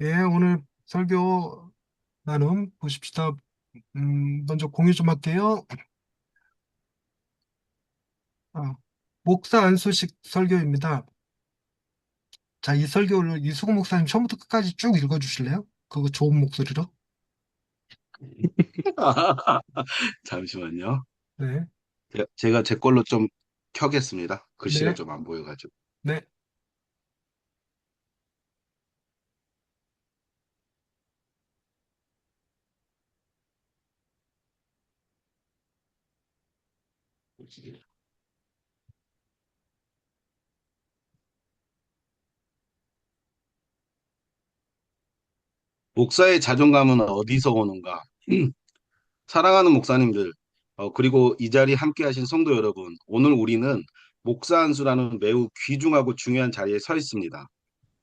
예, 오늘 설교 나눔 보십시다. 먼저 공유 좀 할게요. 어, 목사 안수식 설교입니다. 자, 이 설교를 이수근 목사님 처음부터 끝까지 쭉 읽어주실래요? 그거 좋은 목소리로. 잠시만요. 네, 제가 제 걸로 좀 켜겠습니다. 글씨가 네, 좀 안 보여가지고. 네. 목사의 자존감은 어디서 오는가? 사랑하는 목사님들, 그리고 이 자리 함께 하신 성도 여러분, 오늘 우리는 목사 안수라는 매우 귀중하고 중요한 자리에 서 있습니다.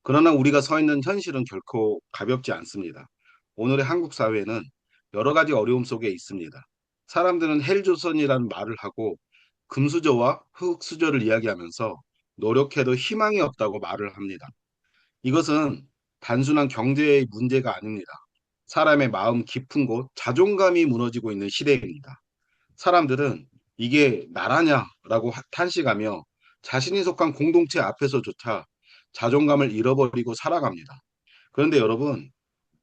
그러나 우리가 서 있는 현실은 결코 가볍지 않습니다. 오늘의 한국 사회는 여러 가지 어려움 속에 있습니다. 사람들은 헬조선이라는 말을 하고 금수저와 흙수저를 이야기하면서 노력해도 희망이 없다고 말을 합니다. 이것은 단순한 경제의 문제가 아닙니다. 사람의 마음 깊은 곳, 자존감이 무너지고 있는 시대입니다. 사람들은 이게 나라냐라고 탄식하며 자신이 속한 공동체 앞에서조차 자존감을 잃어버리고 살아갑니다. 그런데 여러분,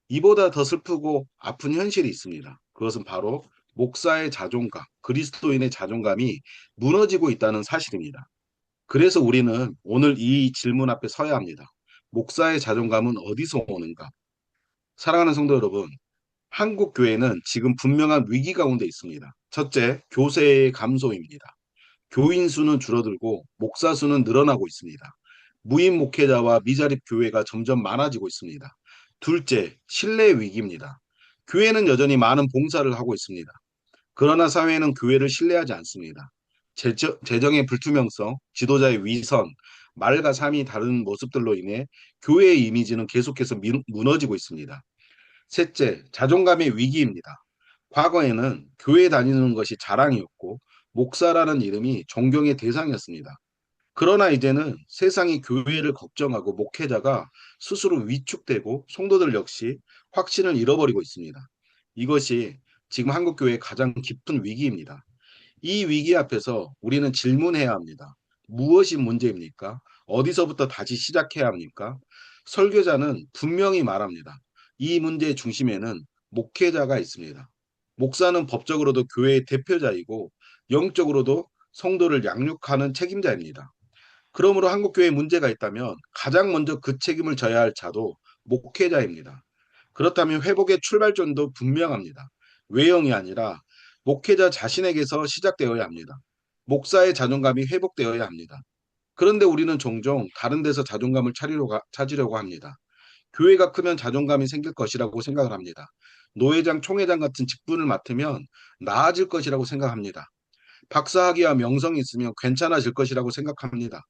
이보다 더 슬프고 아픈 현실이 있습니다. 그것은 바로 목사의 자존감, 그리스도인의 자존감이 무너지고 있다는 사실입니다. 그래서 우리는 오늘 이 질문 앞에 서야 합니다. 목사의 자존감은 어디서 오는가? 사랑하는 성도 여러분, 한국 교회는 지금 분명한 위기 가운데 있습니다. 첫째, 교세의 감소입니다. 교인 수는 줄어들고 목사 수는 늘어나고 있습니다. 무임 목회자와 미자립 교회가 점점 많아지고 있습니다. 둘째, 신뢰 위기입니다. 교회는 여전히 많은 봉사를 하고 있습니다. 그러나 사회는 교회를 신뢰하지 않습니다. 재정의 불투명성, 지도자의 위선, 말과 삶이 다른 모습들로 인해 교회의 이미지는 계속해서 무너지고 있습니다. 셋째, 자존감의 위기입니다. 과거에는 교회 다니는 것이 자랑이었고, 목사라는 이름이 존경의 대상이었습니다. 그러나 이제는 세상이 교회를 걱정하고 목회자가 스스로 위축되고 성도들 역시 확신을 잃어버리고 있습니다. 이것이 지금 한국 교회의 가장 깊은 위기입니다. 이 위기 앞에서 우리는 질문해야 합니다. 무엇이 문제입니까? 어디서부터 다시 시작해야 합니까? 설교자는 분명히 말합니다. 이 문제의 중심에는 목회자가 있습니다. 목사는 법적으로도 교회의 대표자이고 영적으로도 성도를 양육하는 책임자입니다. 그러므로 한국교회에 문제가 있다면 가장 먼저 그 책임을 져야 할 자도 목회자입니다. 그렇다면 회복의 출발점도 분명합니다. 외형이 아니라 목회자 자신에게서 시작되어야 합니다. 목사의 자존감이 회복되어야 합니다. 그런데 우리는 종종 다른 데서 자존감을 찾으려고 합니다. 교회가 크면 자존감이 생길 것이라고 생각을 합니다. 노회장, 총회장 같은 직분을 맡으면 나아질 것이라고 생각합니다. 박사학위와 명성이 있으면 괜찮아질 것이라고 생각합니다.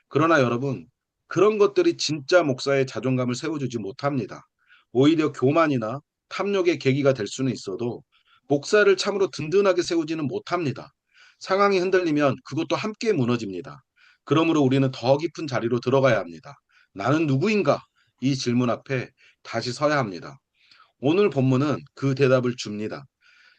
그러나 여러분, 그런 것들이 진짜 목사의 자존감을 세워주지 못합니다. 오히려 교만이나 탐욕의 계기가 될 수는 있어도 목사를 참으로 든든하게 세우지는 못합니다. 상황이 흔들리면 그것도 함께 무너집니다. 그러므로 우리는 더 깊은 자리로 들어가야 합니다. 나는 누구인가? 이 질문 앞에 다시 서야 합니다. 오늘 본문은 그 대답을 줍니다.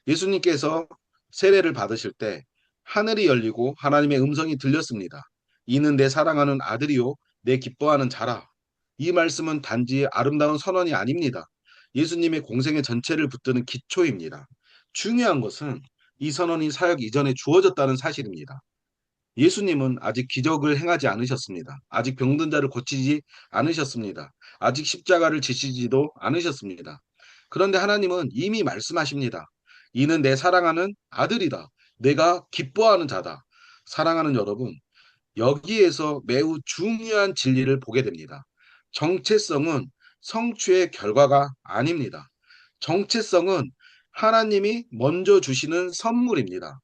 예수님께서 세례를 받으실 때 하늘이 열리고 하나님의 음성이 들렸습니다. 이는 내 사랑하는 아들이요, 내 기뻐하는 자라. 이 말씀은 단지 아름다운 선언이 아닙니다. 예수님의 공생의 전체를 붙드는 기초입니다. 중요한 것은 이 선언이 사역 이전에 주어졌다는 사실입니다. 예수님은 아직 기적을 행하지 않으셨습니다. 아직 병든 자를 고치지 않으셨습니다. 아직 십자가를 지시지도 않으셨습니다. 그런데 하나님은 이미 말씀하십니다. 이는 내 사랑하는 아들이다. 내가 기뻐하는 자다. 사랑하는 여러분, 여기에서 매우 중요한 진리를 보게 됩니다. 정체성은 성취의 결과가 아닙니다. 정체성은 하나님이 먼저 주시는 선물입니다.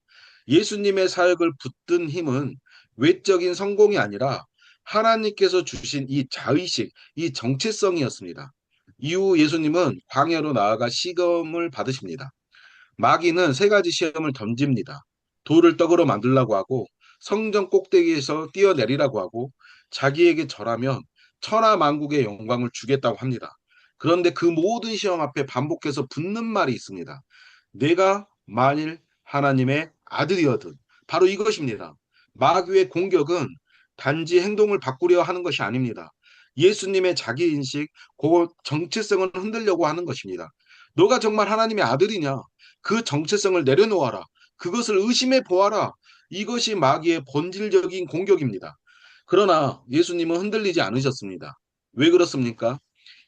예수님의 사역을 붙든 힘은 외적인 성공이 아니라 하나님께서 주신 이 자의식, 이 정체성이었습니다. 이후 예수님은 광야로 나아가 시험을 받으십니다. 마귀는 세 가지 시험을 던집니다. 돌을 떡으로 만들라고 하고 성전 꼭대기에서 뛰어내리라고 하고 자기에게 절하면 천하 만국의 영광을 주겠다고 합니다. 그런데 그 모든 시험 앞에 반복해서 붙는 말이 있습니다. 내가 만일 하나님의 아들이어든 바로 이것입니다. 마귀의 공격은 단지 행동을 바꾸려 하는 것이 아닙니다. 예수님의 자기인식, 그 정체성을 흔들려고 하는 것입니다. 너가 정말 하나님의 아들이냐? 그 정체성을 내려놓아라. 그것을 의심해 보아라. 이것이 마귀의 본질적인 공격입니다. 그러나 예수님은 흔들리지 않으셨습니다. 왜 그렇습니까?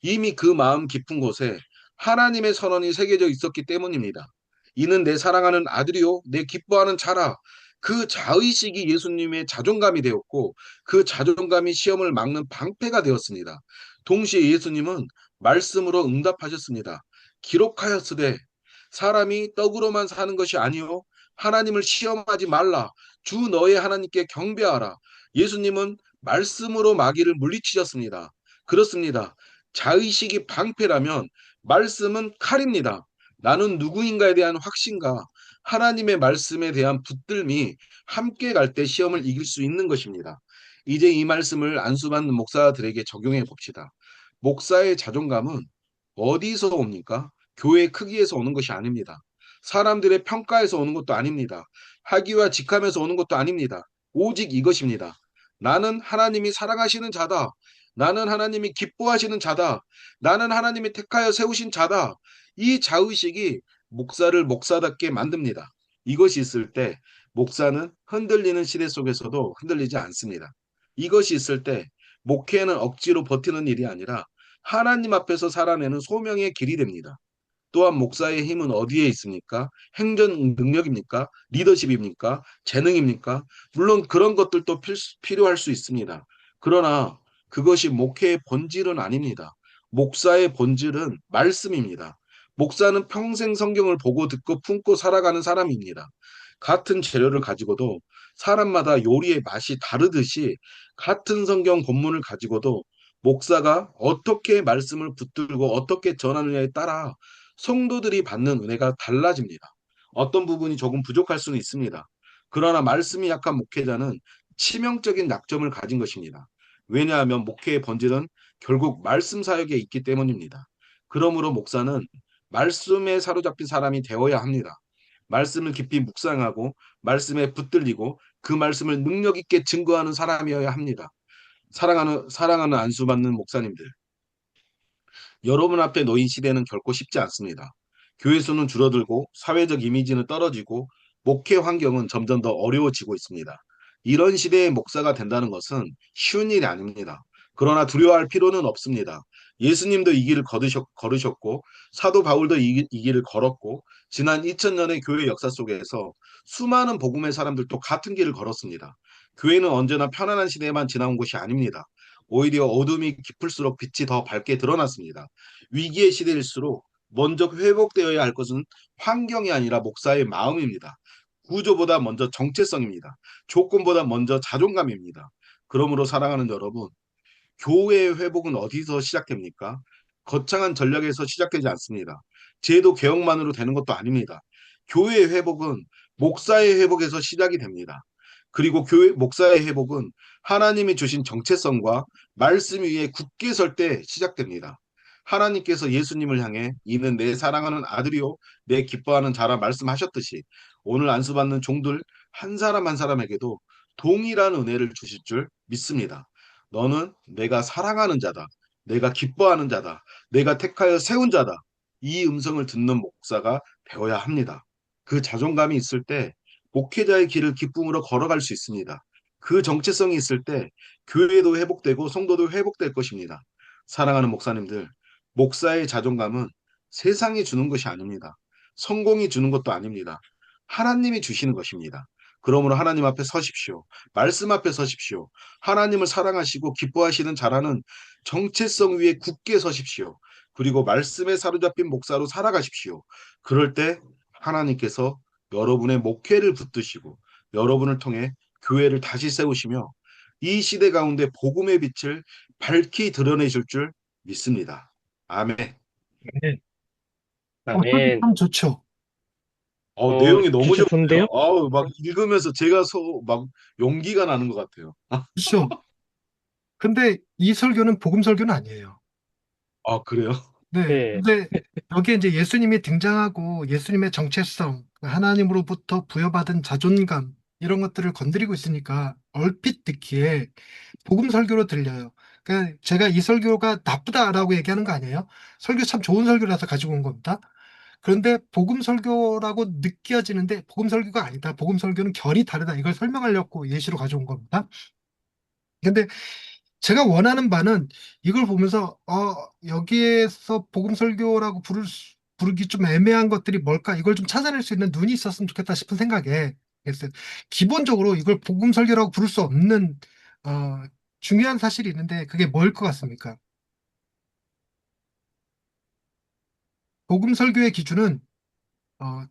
이미 그 마음 깊은 곳에 하나님의 선언이 새겨져 있었기 때문입니다. 이는 내 사랑하는 아들이요, 내 기뻐하는 자라. 그 자의식이 예수님의 자존감이 되었고, 그 자존감이 시험을 막는 방패가 되었습니다. 동시에 예수님은 말씀으로 응답하셨습니다. 기록하였으되 사람이 떡으로만 사는 것이 아니요 하나님을 시험하지 말라. 주 너의 하나님께 경배하라. 예수님은 말씀으로 마귀를 물리치셨습니다. 그렇습니다. 자의식이 방패라면 말씀은 칼입니다. 나는 누구인가에 대한 확신과 하나님의 말씀에 대한 붙들미 함께 갈 때 시험을 이길 수 있는 것입니다. 이제 이 말씀을 안수받는 목사들에게 적용해 봅시다. 목사의 자존감은 어디서 옵니까? 교회 크기에서 오는 것이 아닙니다. 사람들의 평가에서 오는 것도 아닙니다. 학위와 직함에서 오는 것도 아닙니다. 오직 이것입니다. 나는 하나님이 사랑하시는 자다. 나는 하나님이 기뻐하시는 자다. 나는 하나님이 택하여 세우신 자다. 이 자의식이 목사를 목사답게 만듭니다. 이것이 있을 때 목사는 흔들리는 시대 속에서도 흔들리지 않습니다. 이것이 있을 때 목회는 억지로 버티는 일이 아니라 하나님 앞에서 살아내는 소명의 길이 됩니다. 또한 목사의 힘은 어디에 있습니까? 행정 능력입니까? 리더십입니까? 재능입니까? 물론 그런 것들도 필요할 수 있습니다. 그러나 그것이 목회의 본질은 아닙니다. 목사의 본질은 말씀입니다. 목사는 평생 성경을 보고 듣고 품고 살아가는 사람입니다. 같은 재료를 가지고도 사람마다 요리의 맛이 다르듯이 같은 성경 본문을 가지고도 목사가 어떻게 말씀을 붙들고 어떻게 전하느냐에 따라 성도들이 받는 은혜가 달라집니다. 어떤 부분이 조금 부족할 수는 있습니다. 그러나 말씀이 약한 목회자는 치명적인 약점을 가진 것입니다. 왜냐하면 목회의 본질은 결국 말씀 사역에 있기 때문입니다. 그러므로 목사는 말씀에 사로잡힌 사람이 되어야 합니다. 말씀을 깊이 묵상하고 말씀에 붙들리고 그 말씀을 능력 있게 증거하는 사람이어야 합니다. 사랑하는 안수받는 목사님들. 여러분 앞에 놓인 시대는 결코 쉽지 않습니다. 교회 수는 줄어들고 사회적 이미지는 떨어지고 목회 환경은 점점 더 어려워지고 있습니다. 이런 시대의 목사가 된다는 것은 쉬운 일이 아닙니다. 그러나 두려워할 필요는 없습니다. 예수님도 이 길을 걸으셨고 사도 바울도 이 길을 걸었고 지난 2000년의 교회 역사 속에서 수많은 복음의 사람들도 같은 길을 걸었습니다. 교회는 언제나 편안한 시대에만 지나온 것이 아닙니다. 오히려 어둠이 깊을수록 빛이 더 밝게 드러났습니다. 위기의 시대일수록 먼저 회복되어야 할 것은 환경이 아니라 목사의 마음입니다. 구조보다 먼저 정체성입니다. 조건보다 먼저 자존감입니다. 그러므로 사랑하는 여러분, 교회의 회복은 어디서 시작됩니까? 거창한 전략에서 시작되지 않습니다. 제도 개혁만으로 되는 것도 아닙니다. 교회의 회복은 목사의 회복에서 시작이 됩니다. 그리고 교회 목사의 회복은 하나님이 주신 정체성과 말씀 위에 굳게 설 때 시작됩니다. 하나님께서 예수님을 향해 이는 내 사랑하는 아들이요 내 기뻐하는 자라 말씀하셨듯이 오늘 안수받는 종들 한 사람 한 사람에게도 동일한 은혜를 주실 줄 믿습니다. 너는 내가 사랑하는 자다. 내가 기뻐하는 자다. 내가 택하여 세운 자다. 이 음성을 듣는 목사가 되어야 합니다. 그 자존감이 있을 때 목회자의 길을 기쁨으로 걸어갈 수 있습니다. 그 정체성이 있을 때 교회도 회복되고 성도도 회복될 것입니다. 사랑하는 목사님들, 목사의 자존감은 세상이 주는 것이 아닙니다. 성공이 주는 것도 아닙니다. 하나님이 주시는 것입니다. 그러므로 하나님 앞에 서십시오. 말씀 앞에 서십시오. 하나님을 사랑하시고 기뻐하시는 자라는 정체성 위에 굳게 서십시오. 그리고 말씀에 사로잡힌 목사로 살아가십시오. 그럴 때 하나님께서 여러분의 목회를 붙드시고 여러분을 통해 교회를 다시 세우시며 이 시대 가운데 복음의 빛을 밝히 드러내실 줄 믿습니다. 아멘. 네. 아멘. 참 좋죠. 내용이 너무 진짜 좋네요. 좋은데요? 막 읽으면서 제가 막 용기가 나는 것 같아요. 그렇죠. 근데 이 설교는 복음 설교는 아니에요. 그래요? 네. 예, 근데 여기에 이제 예수님이 등장하고 예수님의 정체성, 하나님으로부터 부여받은 자존감, 이런 것들을 건드리고 있으니까 얼핏 듣기에 복음 설교로 들려요. 그러니까 제가 이 설교가 나쁘다라고 얘기하는 거 아니에요. 설교 참 좋은 설교라서 가지고 온 겁니다. 그런데 복음 설교라고 느껴지는데 복음 설교가 아니다. 복음 설교는 결이 다르다. 이걸 설명하려고 예시로 가져온 겁니다. 근데 제가 원하는 바는 이걸 보면서 여기에서 복음 설교라고 부르기 좀 애매한 것들이 뭘까? 이걸 좀 찾아낼 수 있는 눈이 있었으면 좋겠다 싶은 생각에 했어요. 기본적으로 이걸 복음 설교라고 부를 수 없는 어, 중요한 사실이 있는데 그게 뭘 것 같습니까? 복음 설교의 기준은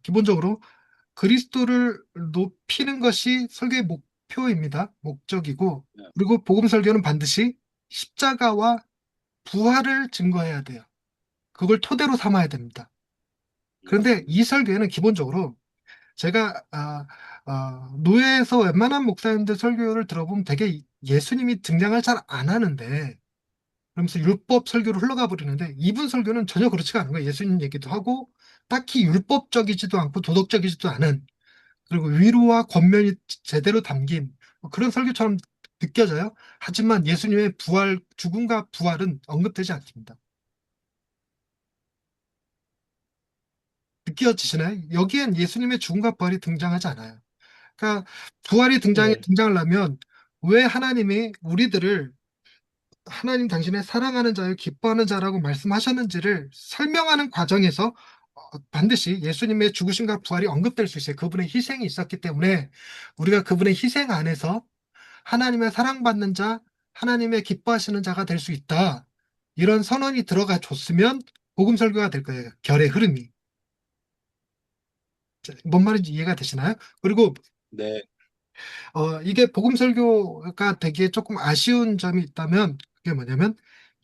기본적으로 그리스도를 높이는 것이 설교의 목표입니다. 목적이고, 네. 그리고 복음 설교는 반드시 십자가와 부활을 증거해야 돼요. 그걸 토대로 삼아야 됩니다. 그런데 음, 이 설교에는 기본적으로 제가 노예에서 웬만한 목사님들 설교를 들어보면 되게 예수님이 등장을 잘 안 하는데 그러면서 율법 설교로 흘러가 버리는데 이분 설교는 전혀 그렇지가 않은 거예요. 예수님 얘기도 하고 딱히 율법적이지도 않고 도덕적이지도 않은 그리고 위로와 권면이 제대로 담긴 그런 설교처럼 느껴져요. 하지만 예수님의 부활, 죽음과 부활은 언급되지 않습니다. 느껴지시나요? 여기엔 예수님의 죽음과 부활이 등장하지 않아요. 그러니까 부활이 예, 등장을 하면 왜 하나님이 우리들을 하나님 당신의 사랑하는 자요 기뻐하는 자라고 말씀하셨는지를 설명하는 과정에서 반드시 예수님의 죽으심과 부활이 언급될 수 있어요. 그분의 희생이 있었기 때문에 우리가 그분의 희생 안에서 하나님의 사랑받는 자, 하나님의 기뻐하시는 자가 될 수 있다. 이런 선언이 들어가 줬으면 복음 설교가 될 거예요. 결의 흐름이. 뭔 말인지 이해가 되시나요? 그리고 네. 이게 복음 설교가 되기에 조금 아쉬운 점이 있다면 그게 뭐냐면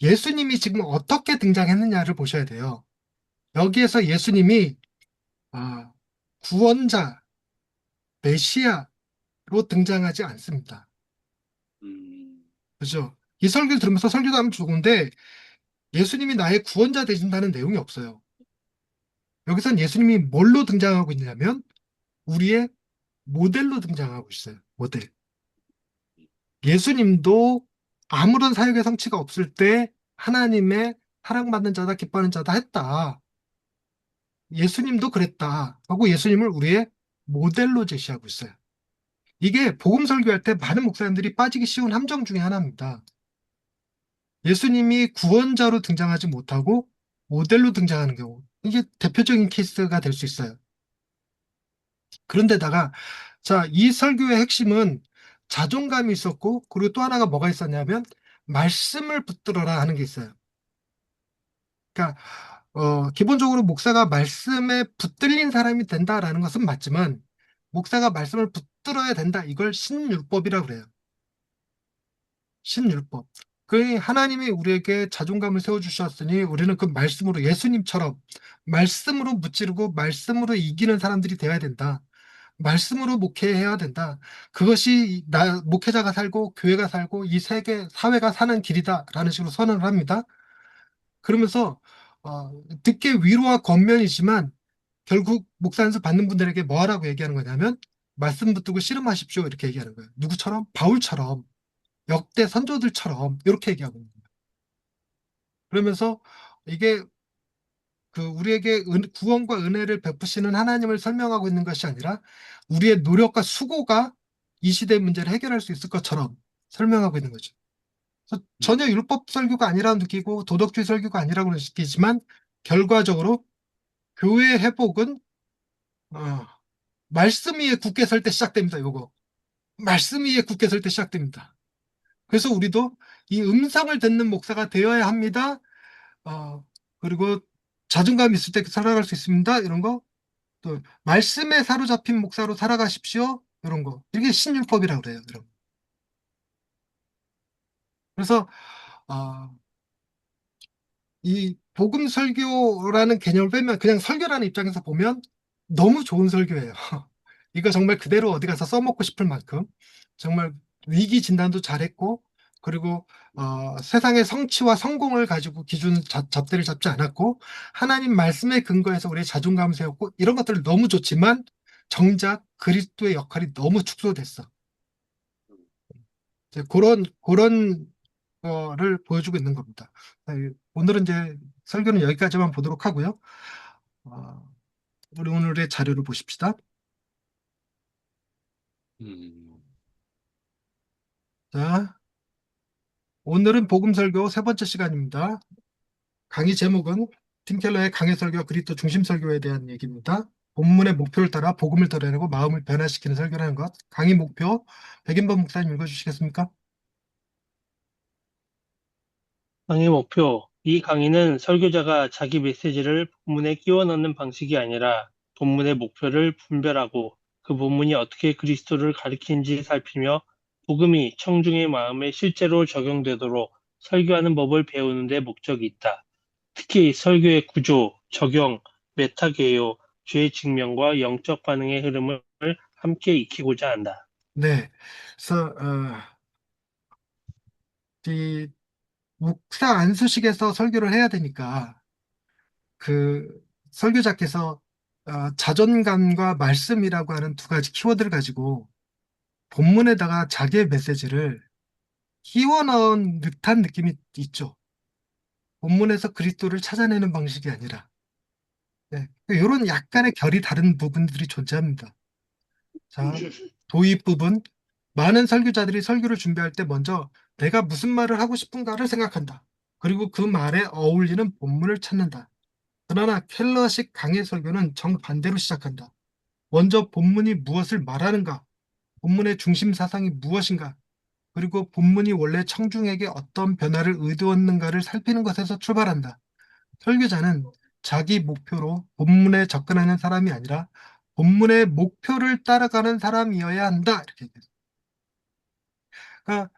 예수님이 지금 어떻게 등장했느냐를 보셔야 돼요. 여기에서 예수님이 아, 구원자, 메시아로 등장하지 않습니다. 음, 그죠? 이 설교를 들으면서 설교도 하면 좋은데 예수님이 나의 구원자 되신다는 내용이 없어요. 여기선 예수님이 뭘로 등장하고 있냐면 우리의 모델로 등장하고 있어요. 모델. 예수님도 아무런 사역의 성취가 없을 때 하나님의 사랑받는 자다, 기뻐하는 자다 했다. 예수님도 그랬다. 하고 예수님을 우리의 모델로 제시하고 있어요. 이게 복음 설교할 때 많은 목사님들이 빠지기 쉬운 함정 중에 하나입니다. 예수님이 구원자로 등장하지 못하고 모델로 등장하는 경우. 이게 대표적인 케이스가 될 수 있어요. 그런데다가 자, 이 설교의 핵심은 자존감이 있었고 그리고 또 하나가 뭐가 있었냐면 말씀을 붙들어라 하는 게 있어요. 그러니까 기본적으로 목사가 말씀에 붙들린 사람이 된다라는 것은 맞지만 목사가 말씀을 붙들어야 된다. 이걸 신율법이라고 그래요. 신율법. 그 하나님이 우리에게 자존감을 세워주셨으니 우리는 그 말씀으로 예수님처럼 말씀으로 무찌르고 말씀으로 이기는 사람들이 되어야 된다. 말씀으로 목회해야 된다. 그것이 목회자가 살고 교회가 살고 이 세계 사회가 사는 길이다라는 식으로 선언을 합니다. 그러면서 듣기에 위로와 권면이지만 결국 목사 안수 받는 분들에게 뭐 하라고 얘기하는 거냐면 말씀 붙들고 씨름하십시오 이렇게 얘기하는 거예요. 누구처럼? 바울처럼 역대 선조들처럼 이렇게 얘기하고 있는 거예요. 그러면서 이게 그 우리에게 구원과 은혜를 베푸시는 하나님을 설명하고 있는 것이 아니라 우리의 노력과 수고가 이 시대의 문제를 해결할 수 있을 것처럼 설명하고 있는 거죠. 그래서 전혀 율법 설교가 아니라고 느끼고 도덕주의 설교가 아니라고 느끼지만 결과적으로 교회의 회복은 어, 말씀 위에 굳게 설 때 시작됩니다. 요거 말씀 위에 굳게 설 때 시작됩니다. 그래서 우리도 이 음성을 듣는 목사가 되어야 합니다. 어, 그리고 자존감 있을 때 살아갈 수 있습니다. 이런 거. 또 말씀에 사로잡힌 목사로 살아가십시오. 이런 거. 이게 신율법이라고 그래요. 여러분. 그래서 어, 이 복음 설교라는 개념을 빼면 그냥 설교라는 입장에서 보면 너무 좋은 설교예요. 이거 정말 그대로 어디 가서 써먹고 싶을 만큼 정말 위기 진단도 잘했고 그리고 세상의 성취와 성공을 가지고 잣대를 잡지 않았고 하나님 말씀에 근거해서 우리의 자존감을 세웠고 이런 것들 너무 좋지만 정작 그리스도의 역할이 너무 축소됐어. 이제 그런 거를 보여주고 있는 겁니다. 오늘은 이제 설교는 여기까지만 보도록 하고요. 어, 우리 오늘의 자료를 보십시다. 음, 자, 오늘은 복음 설교 세 번째 시간입니다. 강의 제목은 팀 켈러의 강해 설교와 그리스도 중심 설교에 대한 얘기입니다. 본문의 목표를 따라 복음을 드러내고 마음을 변화시키는 설교라는 것. 강의 목표 백인범 목사님 읽어주시겠습니까? 강의 목표. 이 강의는 설교자가 자기 메시지를 본문에 끼워 넣는 방식이 아니라 본문의 목표를 분별하고 그 본문이 어떻게 그리스도를 가리키는지 살피며 복음이 청중의 마음에 실제로 적용되도록 설교하는 법을 배우는 데 목적이 있다. 특히 설교의 구조, 적용, 메타 개요, 죄 증명과 영적 반응의 흐름을 함께 익히고자 한다. 네. 그래서 이 묵사 안수식에서 설교를 해야 되니까 그 설교자께서 자존감과 말씀이라고 하는 두 가지 키워드를 가지고 본문에다가 자기의 메시지를 끼워 넣은 듯한 느낌이 있죠. 본문에서 그리스도를 찾아내는 방식이 아니라 이런 약간의 결이 다른 부분들이 존재합니다. 자, 도입 부분. 많은 설교자들이 설교를 준비할 때 먼저 내가 무슨 말을 하고 싶은가를 생각한다. 그리고 그 말에 어울리는 본문을 찾는다. 그러나 켈러식 강해 설교는 정반대로 시작한다. 먼저 본문이 무엇을 말하는가, 본문의 중심 사상이 무엇인가, 그리고 본문이 원래 청중에게 어떤 변화를 의도했는가를 살피는 것에서 출발한다. 설교자는 자기 목표로 본문에 접근하는 사람이 아니라 본문의 목표를 따라가는 사람이어야 한다. 이렇게 얘기해요. 그러니까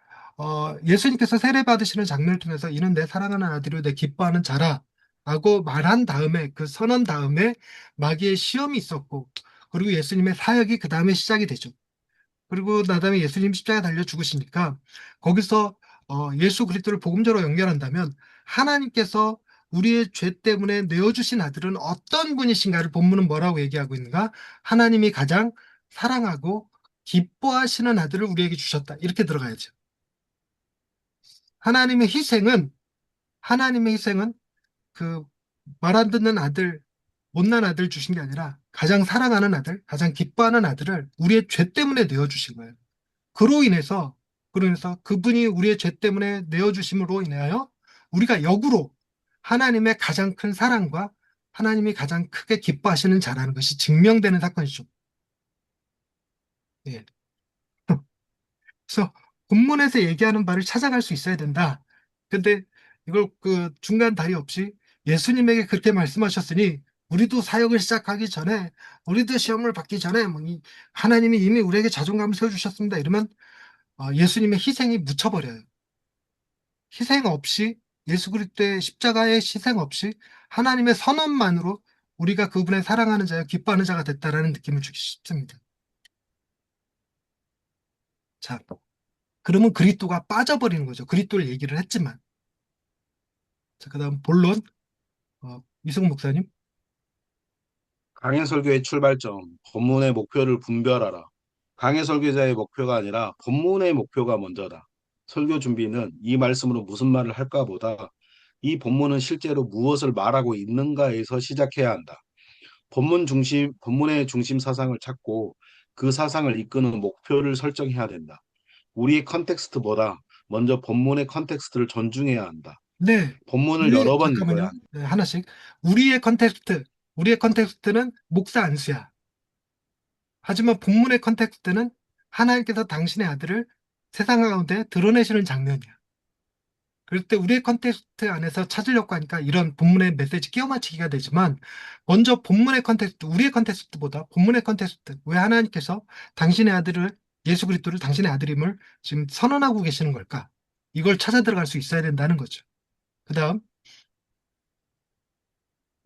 예수님께서 세례 받으시는 장면을 통해서 이는 내 사랑하는 아들이요 내 기뻐하는 자라 라고 말한 다음에 그 선언 다음에 마귀의 시험이 있었고 그리고 예수님의 사역이 그 다음에 시작이 되죠. 그리고 나다음에 예수님 십자가에 달려 죽으시니까 거기서 예수 그리스도를 복음자로 연결한다면 하나님께서 우리의 죄 때문에 내어주신 아들은 어떤 분이신가를 본문은 뭐라고 얘기하고 있는가? 하나님이 가장 사랑하고 기뻐하시는 아들을 우리에게 주셨다. 이렇게 들어가야죠. 하나님의 희생은 하나님의 희생은 그 말 안 듣는 아들, 못난 아들 주신 게 아니라 가장 사랑하는 아들, 가장 기뻐하는 아들을 우리의 죄 때문에 내어주신 거예요. 그로 인해서 그러면서 그분이 우리의 죄 때문에 내어주심으로 인하여 우리가 역으로 하나님의 가장 큰 사랑과 하나님이 가장 크게 기뻐하시는 자라는 것이 증명되는 사건이죠. 예. 그래서 본문에서 얘기하는 바를 찾아갈 수 있어야 된다. 근데 이걸 그 중간 다리 없이 예수님에게 그렇게 말씀하셨으니 우리도 사역을 시작하기 전에 우리도 시험을 받기 전에 하나님이 이미 우리에게 자존감을 세워주셨습니다. 이러면 예수님의 희생이 묻혀버려요. 희생 없이 예수 그리스도의 십자가의 희생 없이 하나님의 선언만으로 우리가 그분의 사랑하는 자여 기뻐하는 자가 됐다라는 느낌을 주기 쉽습니다. 자, 그러면 그리스도가 빠져버리는 거죠. 그리스도를 얘기를 했지만. 자, 그다음 본론 이승우 목사님. 강해 설교의 출발점, 본문의 목표를 분별하라. 강해 설교자의 목표가 아니라 본문의 목표가 먼저다. 설교 준비는 이 말씀으로 무슨 말을 할까 보다 이 본문은 실제로 무엇을 말하고 있는가에서 시작해야 한다. 본문의 중심 사상을 찾고 그 사상을 이끄는 목표를 설정해야 된다. 우리의 컨텍스트보다 먼저 본문의 컨텍스트를 존중해야 한다. 네, 본문을 우리 여러 번 읽어야 잠깐만요. 한다. 네, 하나씩. 우리의 컨텍스트는 목사 안수야. 하지만 본문의 컨텍스트는 하나님께서 당신의 아들을 세상 가운데 드러내시는 장면이야. 그럴 때 우리의 컨텍스트 안에서 찾으려고 하니까 이런 본문의 메시지 끼워 맞추기가 되지만 먼저 본문의 컨텍스트, 우리의 컨텍스트보다 본문의 컨텍스트, 왜 하나님께서 당신의 아들을 예수 그리스도를 당신의 아들임을 지금 선언하고 계시는 걸까? 이걸 찾아 들어갈 수 있어야 된다는 거죠. 그다음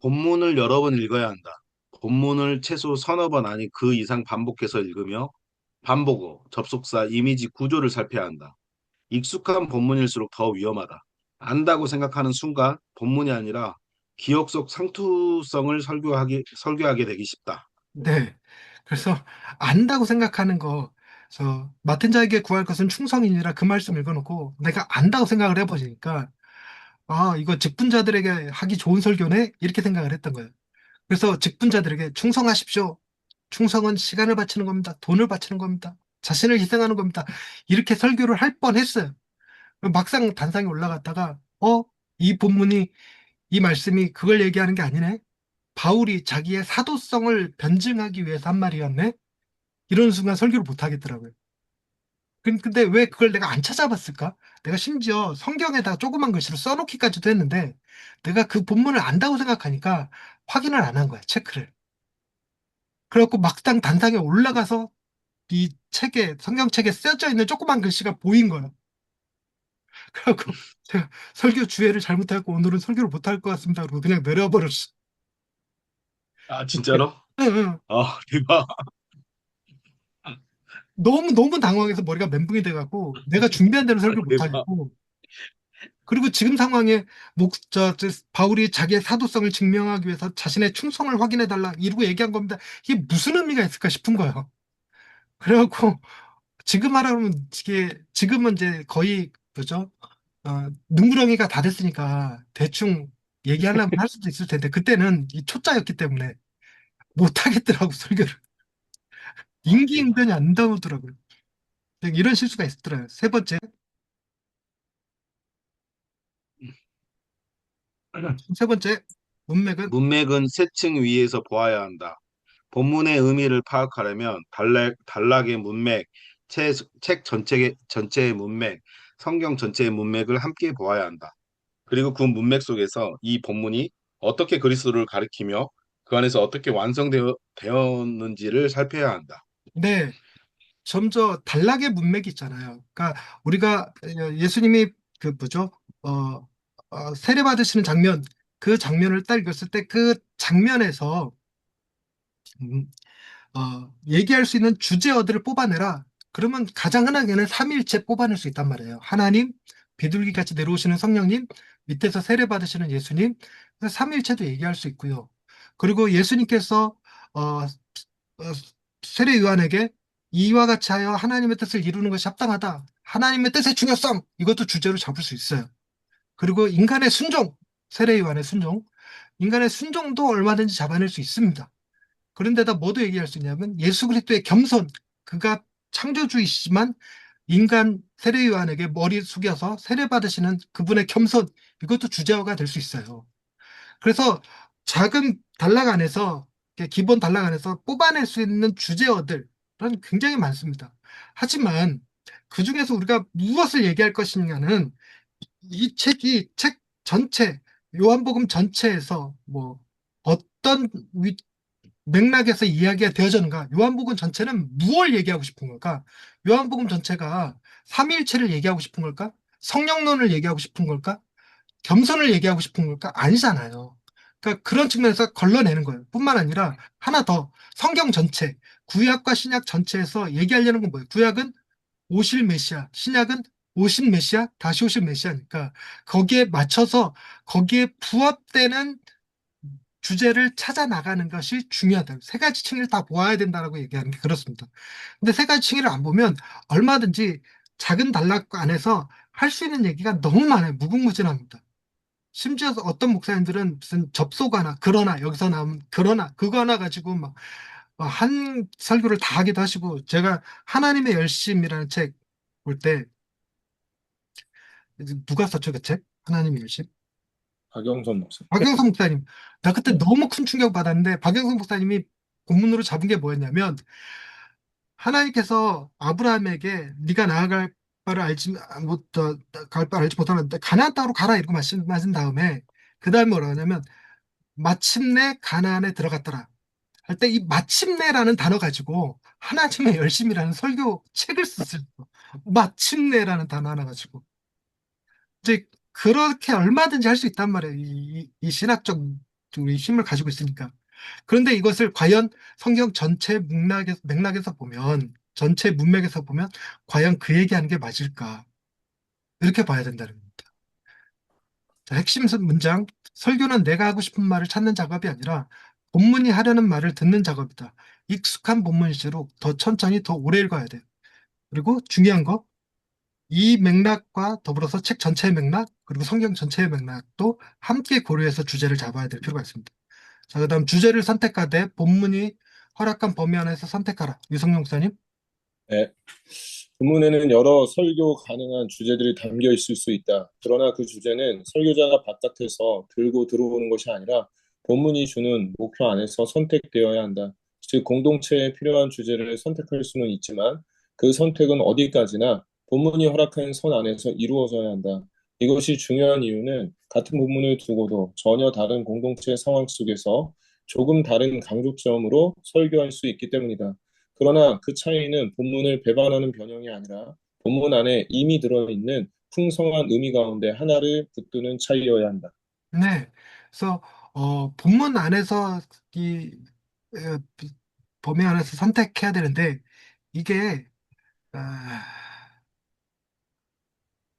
본문을 여러 번 읽어야 한다. 본문을 최소 서너 번 아니 그 이상 반복해서 읽으며 반복어, 접속사, 이미지 구조를 살펴야 한다. 익숙한 본문일수록 더 위험하다. 안다고 생각하는 순간 본문이 아니라 기억 속 상투성을 설교하게 되기 쉽다. 네. 그래서 안다고 생각하는 거, 맡은 자에게 구할 것은 충성이니라 그 말씀 읽어놓고 내가 안다고 생각을 해보니까 아, 이거 직분자들에게 하기 좋은 설교네? 이렇게 생각을 했던 거예요. 그래서 직분자들에게 충성하십시오. 충성은 시간을 바치는 겁니다. 돈을 바치는 겁니다. 자신을 희생하는 겁니다. 이렇게 설교를 할 뻔했어요. 막상 단상에 올라갔다가 이 본문이 이 말씀이 그걸 얘기하는 게 아니네. 바울이 자기의 사도성을 변증하기 위해서 한 말이었네. 이런 순간 설교를 못 하겠더라고요. 근데 왜 그걸 내가 안 찾아봤을까? 내가 심지어 성경에다가 조그만 글씨로 써놓기까지도 했는데 내가 그 본문을 안다고 생각하니까 확인을 안 한 거야, 체크를. 그래갖고 막상 단상에 올라가서 이 성경책에 쓰여져 있는 조그만 글씨가 보인 거야. 그래갖고 제가 설교 주회를 잘못해갖고 오늘은 설교를 못 할 것 같습니다. 그러고 그냥 내려버렸어. 아, 진짜로? 응, 응. 아, 대박. 너무 당황해서 머리가 멘붕이 돼갖고 내가 준비한 대로 아, 설교를 못 대박. 하겠고 그리고 지금 상황에 바울이 자기의 사도성을 증명하기 위해서 자신의 충성을 확인해달라 이러고 얘기한 겁니다. 이게 무슨 의미가 있을까 싶은 거예요. 그래갖고 지금 하라면 이게 지금은 이제 거의 뭐죠? 눈구렁이가 다 됐으니까 대충 얘기하려면 할 수도 있을 텐데 그때는 이 초짜였기 때문에 못 하겠더라고 설교를. 아, 대박. 임기응변이 안 나오더라고요. 이런 실수가 있었더라고요. 세 번째, 세 번째 문맥은 문맥은 세 층 위에서 보아야 한다. 본문의 의미를 파악하려면 단락의 문맥, 책 전체의 문맥, 성경 전체의 문맥을 함께 보아야 한다. 그리고 그 문맥 속에서 이 본문이 어떻게 그리스도를 가리키며 그 안에서 어떻게 되었는지를 살펴야 한다. 네, 점저 단락의 문맥이 있잖아요. 그러니까 우리가 예수님이 그 뭐죠? 세례 받으시는 장면, 그 장면을 딱 읽었을 때 그 장면에서 음, 얘기할 수 있는 주제어들을 뽑아내라. 그러면 가장 흔하게는 삼위일체 뽑아낼 수 있단 말이에요. 하나님, 비둘기같이 내려오시는 성령님, 밑에서 세례 받으시는 예수님, 그래서 삼위일체도 얘기할 수 있고요. 그리고 예수님께서 어, 어, 세례 요한에게 이와 같이 하여 하나님의 뜻을 이루는 것이 합당하다. 하나님의 뜻의 중요성, 이것도 주제로 잡을 수 있어요. 그리고 인간의 순종, 세례 요한의 순종, 인간의 순종도 얼마든지 잡아낼 수 있습니다. 그런데다 뭐도 얘기할 수 있냐면 예수 그리스도의 겸손, 그가 창조주이시지만 인간 세례 요한에게 머리 숙여서 세례 받으시는 그분의 겸손, 이것도 주제어가 될 수 있어요. 그래서 작은 단락 안에서 기본 단락 안에서 뽑아낼 수 있는 주제어들은 굉장히 많습니다. 하지만 그 중에서 우리가 무엇을 얘기할 것이냐는 이 책이 책 전체 요한복음 전체에서 뭐 어떤 맥락에서 이야기가 되어지는가? 요한복음 전체는 무엇을 얘기하고 싶은 걸까? 요한복음 전체가 삼위일체를 얘기하고 싶은 걸까? 성령론을 얘기하고 싶은 걸까? 겸손을 얘기하고 싶은 걸까? 아니잖아요. 그러니까 그런 측면에서 걸러내는 거예요. 뿐만 아니라 하나 더 성경 전체, 구약과 신약 전체에서 얘기하려는 건 뭐예요? 구약은 오실 메시아, 신약은 오신 메시아, 다시 오실 메시아니까 거기에 맞춰서 거기에 부합되는 주제를 찾아 나가는 것이 중요하다. 세 가지 층을 다 보아야 된다라고 얘기하는 게 그렇습니다. 근데 세 가지 층을 안 보면 얼마든지 작은 단락 안에서 할 수 있는 얘기가 너무 많아요. 무궁무진합니다. 심지어 어떤 목사님들은 무슨 접속하나, 그러나, 여기서 나오면 그러나, 그거나 가지고 막 한 설교를 다 하기도 하시고, 제가 하나님의 열심이라는 책 볼 때, 누가 썼죠, 그 책? 하나님의 열심? 박영선 목사. 박영선 목사님. 나 그때 너무 큰 충격 받았는데, 박영선 목사님이 본문으로 잡은 게 뭐였냐면, 하나님께서 아브라함에게 네가 나아갈 바를 갈 바를 알지 못하는데 가나안 땅으로 가라 이렇게 말씀하신 다음에 그 다음에 뭐라 하냐면 마침내 가나안에 들어갔더라 할 때 이 마침내라는 단어 가지고 하나님의 열심이라는 설교 책을 썼어요. 마침내라는 단어 하나 가지고 이제 그렇게 얼마든지 할 수 있단 말이에요. 이 신학적 우리 힘을 가지고 있으니까. 그런데 이것을 과연 성경 전체 맥락에서 보면, 전체 문맥에서 보면, 과연 그 얘기하는 게 맞을까? 이렇게 봐야 된다는 겁니다. 자, 핵심 문장. 설교는 내가 하고 싶은 말을 찾는 작업이 아니라 본문이 하려는 말을 듣는 작업이다. 익숙한 본문일수록 더 천천히 더 오래 읽어야 돼요. 그리고 중요한 거, 이 맥락과 더불어서 책 전체의 맥락, 그리고 성경 전체의 맥락도 함께 고려해서 주제를 잡아야 될 필요가 있습니다. 자, 그다음 주제를 선택하되 본문이 허락한 범위 안에서 선택하라. 유성용 목사님. 네. 본문에는 여러 설교 가능한 주제들이 담겨 있을 수 있다. 그러나 그 주제는 설교자가 바깥에서 들고 들어오는 것이 아니라 본문이 주는 목표 안에서 선택되어야 한다. 즉, 공동체에 필요한 주제를 선택할 수는 있지만 그 선택은 어디까지나 본문이 허락한 선 안에서 이루어져야 한다. 이것이 중요한 이유는 같은 본문을 두고도 전혀 다른 공동체 상황 속에서 조금 다른 강조점으로 설교할 수 있기 때문이다. 그러나 그 차이는 본문을 배반하는 변형이 아니라 본문 안에 이미 들어있는 풍성한 의미 가운데 하나를 붙드는 차이여야 한다. 네. 그래서 본문 안에서 이 에, 범위 안에서 선택해야 되는데 이게 아,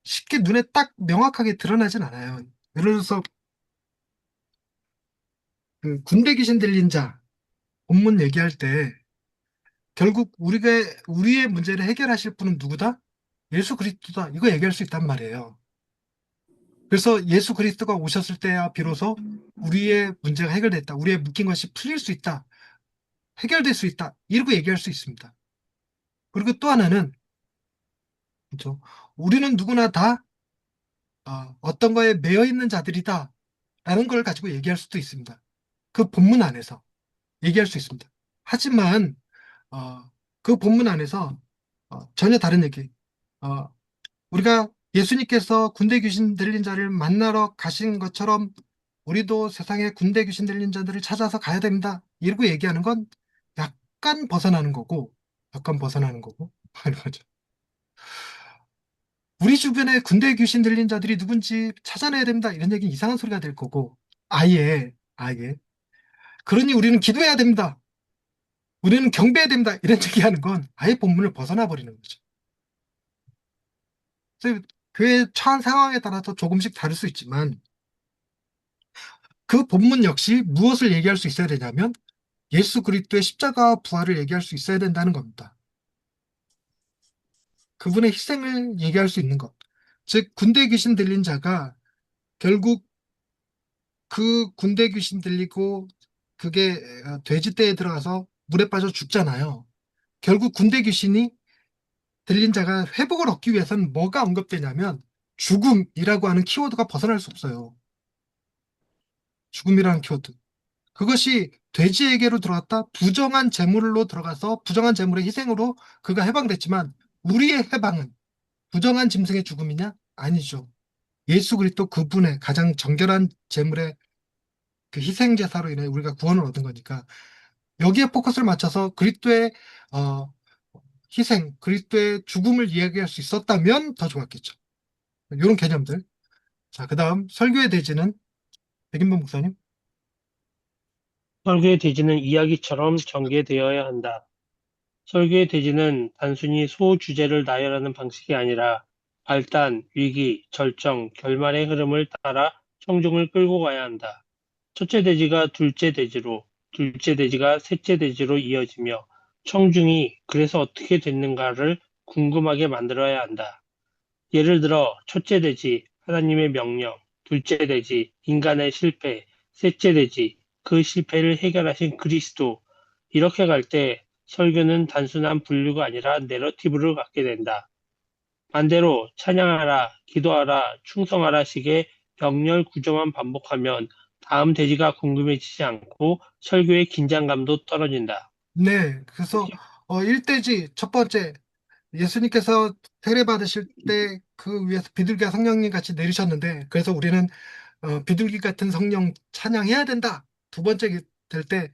쉽게 눈에 딱 명확하게 드러나진 않아요. 예를 들어서 그 군대 귀신 들린 자 본문 얘기할 때 결국 우리의 문제를 해결하실 분은 누구다? 예수 그리스도다. 이거 얘기할 수 있단 말이에요. 그래서 예수 그리스도가 오셨을 때야 비로소 우리의 문제가 해결됐다. 우리의 묶인 것이 풀릴 수 있다. 해결될 수 있다. 이렇게 얘기할 수 있습니다. 그리고 또 하나는 그렇죠? 우리는 누구나 다 어떤 거에 매여 있는 자들이다. 라는 걸 가지고 얘기할 수도 있습니다. 그 본문 안에서 얘기할 수 있습니다. 하지만 그 본문 안에서 전혀 다른 얘기. 어, 우리가 예수님께서 군대 귀신 들린 자를 만나러 가신 것처럼 우리도 세상에 군대 귀신 들린 자들을 찾아서 가야 됩니다. 이러고 얘기하는 건 약간 벗어나는 거고, 약간 벗어나는 거고, 하는 거죠. 우리 주변에 군대 귀신 들린 자들이 누군지 찾아내야 됩니다. 이런 얘기는 이상한 소리가 될 거고, 아예. 그러니 우리는 기도해야 됩니다. 우리는 경배해야 됩니다. 이런 얘기하는 건 아예 본문을 벗어나 버리는 거죠. 그래서 교회 처한 상황에 따라서 조금씩 다를 수 있지만, 그 본문 역시 무엇을 얘기할 수 있어야 되냐면 예수 그리스도의 십자가와 부활을 얘기할 수 있어야 된다는 겁니다. 그분의 희생을 얘기할 수 있는 것. 즉 군대 귀신 들린 자가 결국 그 군대 귀신 들리고 그게 돼지떼에 들어가서 물에 빠져 죽잖아요. 결국 군대 귀신이 들린 자가 회복을 얻기 위해서는 뭐가 언급되냐면 죽음이라고 하는 키워드가 벗어날 수 없어요. 죽음이라는 키워드. 그것이 돼지에게로 들어갔다 부정한 재물로 들어가서 부정한 재물의 희생으로 그가 해방됐지만 우리의 해방은 부정한 짐승의 죽음이냐? 아니죠. 예수 그리스도 그분의 가장 정결한 재물의 그 희생 제사로 인해 우리가 구원을 얻은 거니까 여기에 포커스를 맞춰서 그리스도의 어, 희생, 그리스도의 죽음을 이야기할 수 있었다면 더 좋았겠죠. 이런 개념들. 자, 그다음 설교의 대지는 백인범 목사님. 설교의 대지는 이야기처럼 전개되어야 한다. 설교의 대지는 단순히 소주제를 나열하는 방식이 아니라 발단, 위기, 절정, 결말의 흐름을 따라 청중을 끌고 가야 한다. 첫째 대지가 둘째 대지로, 둘째 대지가 셋째 대지로 이어지며 청중이 그래서 어떻게 됐는가를 궁금하게 만들어야 한다. 예를 들어 첫째 대지, 하나님의 명령, 둘째 대지, 인간의 실패, 셋째 대지, 그 실패를 해결하신 그리스도. 이렇게 갈 때 설교는 단순한 분류가 아니라 내러티브를 갖게 된다. 반대로 찬양하라, 기도하라, 충성하라 식의 병렬 구조만 반복하면 다음 대지가 궁금해지지 않고 설교의 긴장감도 떨어진다. 네, 그래서 1대지 첫 번째 예수님께서 세례 받으실 때 그 위에서 비둘기와 성령님 같이 내리셨는데 그래서 우리는 비둘기 같은 성령 찬양해야 된다. 두 번째 될 때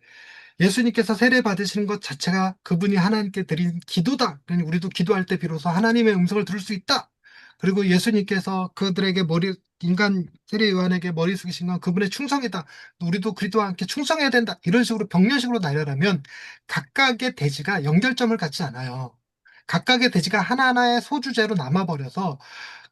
예수님께서 세례 받으시는 것 자체가 그분이 하나님께 드린 기도다. 그러니 우리도 기도할 때 비로소 하나님의 음성을 들을 수 있다. 그리고 예수님께서 그들에게 인간 세례 요한에게 머리 숙이신 건 그분의 충성이다. 우리도 그리스도와 함께 충성해야 된다. 이런 식으로 병렬식으로 나열하면 각각의 대지가 연결점을 갖지 않아요. 각각의 대지가 하나하나의 소주제로 남아버려서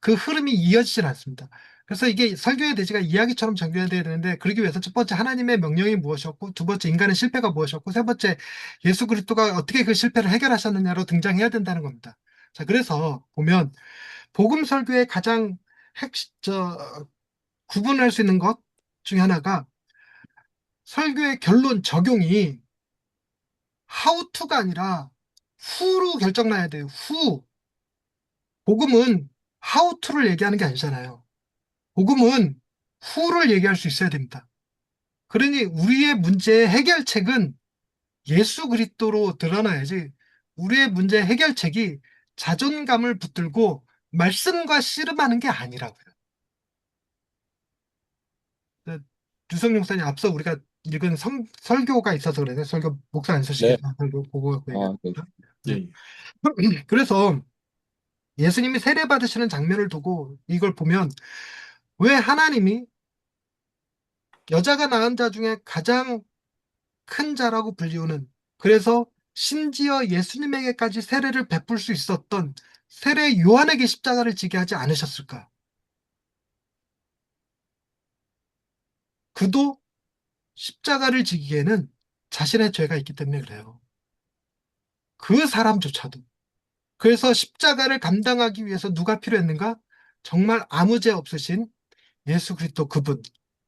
그 흐름이 이어지질 않습니다. 그래서 이게 설교의 대지가 이야기처럼 전개돼야 되는데, 그러기 위해서 첫 번째 하나님의 명령이 무엇이었고, 두 번째 인간의 실패가 무엇이었고, 세 번째 예수 그리스도가 어떻게 그 실패를 해결하셨느냐로 등장해야 된다는 겁니다. 자, 그래서 보면 복음 설교의 가장 구분할 수 있는 것 중에 하나가, 설교의 결론 적용이 how to가 아니라 who로 결정나야 돼요. who. 복음은 how to를 얘기하는 게 아니잖아요. 복음은 who를 얘기할 수 있어야 됩니다. 그러니 우리의 문제의 해결책은 예수 그리스도로 드러나야지, 우리의 문제 해결책이 자존감을 붙들고 말씀과 씨름하는 게 아니라고요. 네, 유성 용사님, 앞서 우리가 읽은 설교가 있어서 그래요. 설교 목사 네. 안서시겠다 설교 보고 갖고 아, 네. 얘기합니다. 예, 네. 예. 그래서 예수님이 세례 받으시는 장면을 두고 이걸 보면, 왜 하나님이 여자가 낳은 자 중에 가장 큰 자라고 불리우는, 그래서 심지어 예수님에게까지 세례를 베풀 수 있었던 세례 요한에게 십자가를 지게 하지 않으셨을까? 그도 십자가를 지기에는 자신의 죄가 있기 때문에 그래요. 그 사람조차도. 그래서 십자가를 감당하기 위해서 누가 필요했는가? 정말 아무 죄 없으신 예수 그리스도, 그분.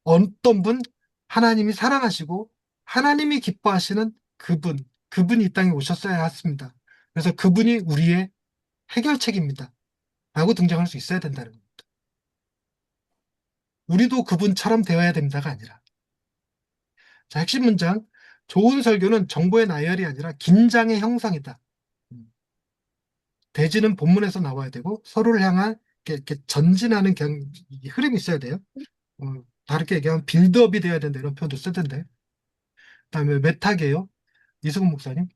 어떤 분? 하나님이 사랑하시고 하나님이 기뻐하시는 그분. 그분이 이 땅에 오셨어야 했습니다. 그래서 그분이 우리의 해결책입니다. 라고 등장할 수 있어야 된다는 겁니다. 우리도 그분처럼 되어야 됩니다가 아니라. 자, 핵심 문장. 좋은 설교는 정보의 나열이 아니라 긴장의 형상이다. 대지는 본문에서 나와야 되고, 서로를 향한 이렇게 전진하는 이 흐름이 있어야 돼요. 다르게 얘기하면 빌드업이 돼야 된다, 이런 표현도 쓰던데. 그다음에 메타게요. 이수근 목사님.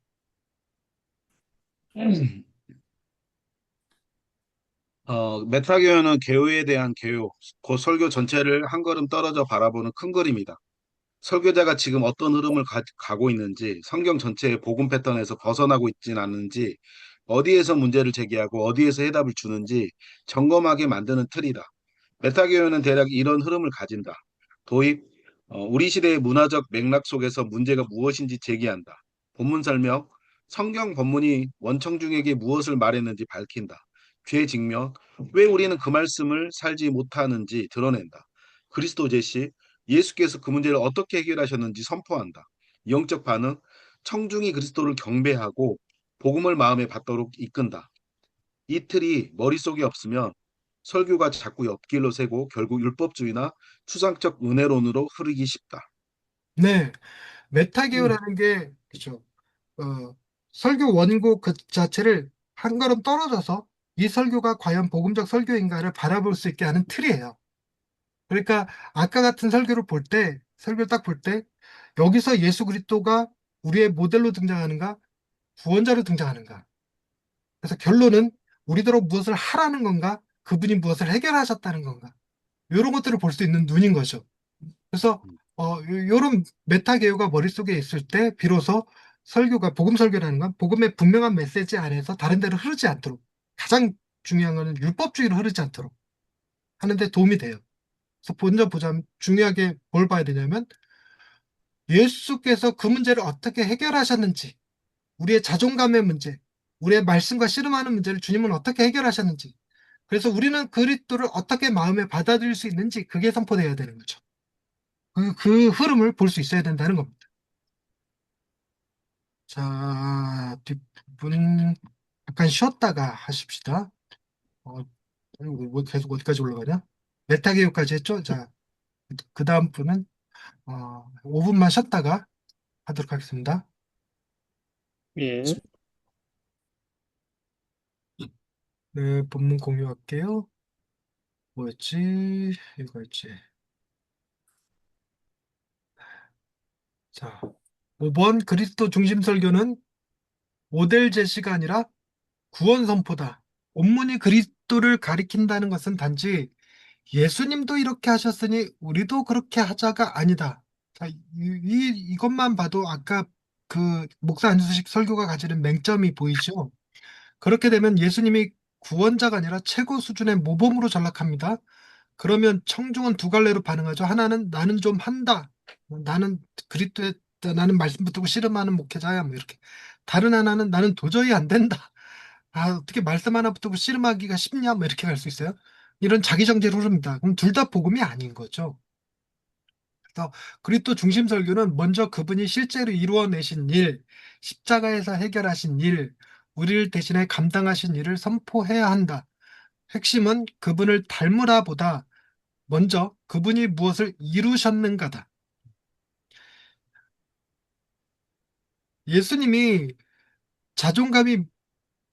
메타교회는 교회에 대한 교육, 곧 설교 전체를 한 걸음 떨어져 바라보는 큰 그림이다. 설교자가 지금 어떤 흐름을 가고 있는지, 성경 전체의 복음 패턴에서 벗어나고 있진 않는지, 어디에서 문제를 제기하고 어디에서 해답을 주는지 점검하게 만드는 틀이다. 메타교회는 대략 이런 흐름을 가진다. 도입, 우리 시대의 문화적 맥락 속에서 문제가 무엇인지 제기한다. 본문 설명, 성경 본문이 원청중에게 무엇을 말했는지 밝힌다. 죄 직면, 왜 우리는 그 말씀을 살지 못하는지 드러낸다. 그리스도 제시, 예수께서 그 문제를 어떻게 해결하셨는지 선포한다. 영적 반응, 청중이 그리스도를 경배하고 복음을 마음에 받도록 이끈다. 이 틀이 머릿속에 없으면 설교가 자꾸 옆길로 새고 결국 율법주의나 추상적 은혜론으로 흐르기 쉽다. 네, 음. 메타게요라는 게 그죠. 설교 원고 그 자체를 한 걸음 떨어져서 이 설교가 과연 복음적 설교인가를 바라볼 수 있게 하는 틀이에요. 그러니까 아까 같은 설교를 볼 때, 설교를 딱 볼 때, 여기서 예수 그리스도가 우리의 모델로 등장하는가, 구원자로 등장하는가. 그래서 결론은 우리더러 무엇을 하라는 건가, 그분이 무엇을 해결하셨다는 건가. 이런 것들을 볼 수 있는 눈인 거죠. 그래서 이런 메타 개요가 머릿속에 있을 때 비로소 설교가, 복음 설교라는 건 복음의 분명한 메시지 안에서 다른 데로 흐르지 않도록, 가장 중요한 거는 율법주의로 흐르지 않도록 하는데 도움이 돼요. 그래서 먼저 보자면 중요하게 뭘 봐야 되냐면, 예수께서 그 문제를 어떻게 해결하셨는지, 우리의 자존감의 문제, 우리의 말씀과 씨름하는 문제를 주님은 어떻게 해결하셨는지, 그래서 우리는 그리스도를 어떻게 마음에 받아들일 수 있는지, 그게 선포되어야 되는 거죠. 그 흐름을 볼 수 있어야 된다는 겁니다. 자, 뒷부분 약간 쉬었다가 하십시다. 어, 뭐 계속 어디까지 올라가냐? 메타기호까지 했죠? 자, 그 다음 분은 5분만 쉬었다가 하도록 하겠습니다. 예. 네, 본문 공유할게요. 뭐였지? 이거였지. 자, 5번 그리스도 중심 설교는 모델 제시가 아니라 구원 선포다. 온문이 그리스도를 가리킨다는 것은 단지 예수님도 이렇게 하셨으니 우리도 그렇게 하자가 아니다. 자, 이것만 봐도 아까 그 목사 안수식 설교가 가지는 맹점이 보이죠? 그렇게 되면 예수님이 구원자가 아니라 최고 수준의 모범으로 전락합니다. 그러면 청중은 두 갈래로 반응하죠. 하나는 나는 좀 한다. 나는 그리스도의 나는 말씀 붙들고 씨름하는 목회자야. 뭐 이렇게. 다른 하나는 나는 도저히 안 된다. 아, 어떻게 말씀 하나 붙들고 씨름하기가 쉽냐? 뭐 이렇게 갈 수 있어요. 이런 자기 정죄로 흐릅니다. 그럼 둘 다 복음이 아닌 거죠. 그래서 그리스도 중심 설교는 먼저 그분이 실제로 이루어내신 일, 십자가에서 해결하신 일, 우리를 대신해 감당하신 일을 선포해야 한다. 핵심은 그분을 닮으라 보다 먼저 그분이 무엇을 이루셨는가다. 예수님이 자존감이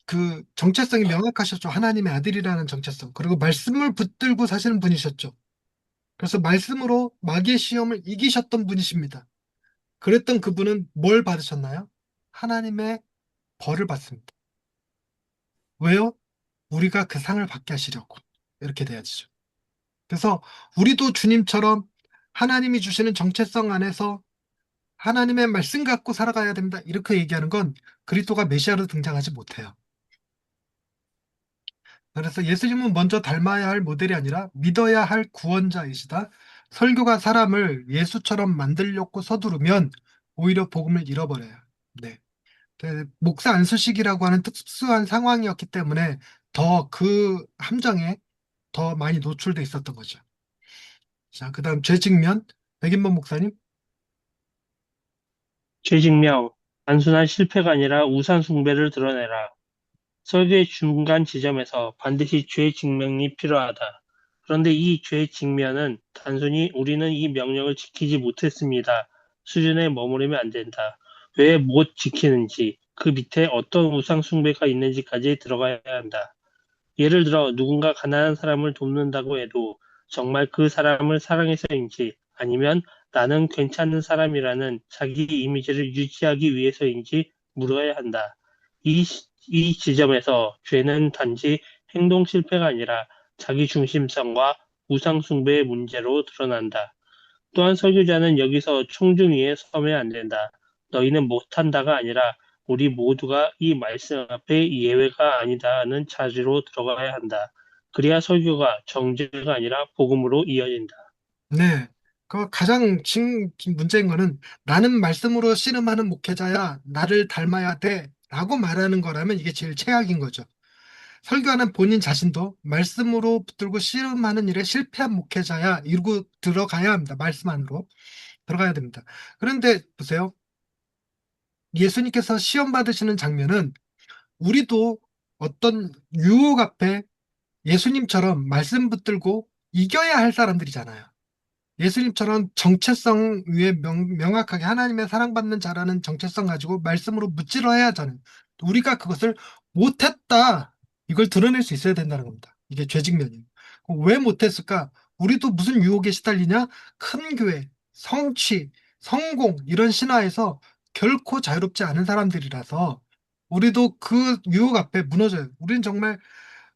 그 정체성이 명확하셨죠. 하나님의 아들이라는 정체성. 그리고 말씀을 붙들고 사시는 분이셨죠. 그래서 말씀으로 마귀의 시험을 이기셨던 분이십니다. 그랬던 그분은 뭘 받으셨나요? 하나님의 벌을 받습니다. 왜요? 우리가 그 상을 받게 하시려고. 이렇게 돼야죠. 그래서 우리도 주님처럼 하나님이 주시는 정체성 안에서 하나님의 말씀 갖고 살아가야 됩니다. 이렇게 얘기하는 건 그리스도가 메시아로 등장하지 못해요. 그래서 예수님은 먼저 닮아야 할 모델이 아니라 믿어야 할 구원자이시다. 설교가 사람을 예수처럼 만들려고 서두르면 오히려 복음을 잃어버려요. 네. 목사 안수식이라고 하는 특수한 상황이었기 때문에 더 그 함정에 더 많이 노출돼 있었던 거죠. 자, 그다음 죄직면 백인범 목사님. 죄증명, 단순한 실패가 아니라 우상 숭배를 드러내라. 설교의 중간 지점에서 반드시 죄 증명이 필요하다. 그런데 이 죄 직면은 단순히 우리는 이 명령을 지키지 못했습니다. 수준에 머무르면 안 된다. 왜 못 지키는지, 그 밑에 어떤 우상 숭배가 있는지까지 들어가야 한다. 예를 들어 누군가 가난한 사람을 돕는다고 해도 정말 그 사람을 사랑해서인지 아니면 나는 괜찮은 사람이라는 자기 이미지를 유지하기 위해서인지 물어야 한다. 이 지점에서 죄는 단지 행동 실패가 아니라 자기 중심성과 우상 숭배의 문제로 드러난다. 또한 설교자는 여기서 총중 위에 서면 안 된다. 너희는 못한다가 아니라 우리 모두가 이 말씀 앞에 예외가 아니다는 자세로 들어가야 한다. 그래야 설교가 정죄가 아니라 복음으로 이어진다. 네. 그 가장 문제인 거는 나는 말씀으로 씨름하는 목회자야. 나를 닮아야 돼. 라고 말하는 거라면 이게 제일 최악인 거죠. 설교하는 본인 자신도 말씀으로 붙들고 씨름하는 일에 실패한 목회자야. 이러고 들어가야 합니다. 말씀 안으로. 들어가야 됩니다. 그런데 보세요. 예수님께서 시험 받으시는 장면은 우리도 어떤 유혹 앞에 예수님처럼 말씀 붙들고 이겨야 할 사람들이잖아요. 예수님처럼 정체성 위에 명확하게 하나님의 사랑받는 자라는 정체성 가지고 말씀으로 무찌러야 하잖아요. 우리가 그것을 못했다. 이걸 드러낼 수 있어야 된다는 겁니다. 이게 죄직면이에요. 왜 못했을까? 우리도 무슨 유혹에 시달리냐? 큰 교회, 성취, 성공 이런 신화에서 결코 자유롭지 않은 사람들이라서 우리도 그 유혹 앞에 무너져요. 우리는 정말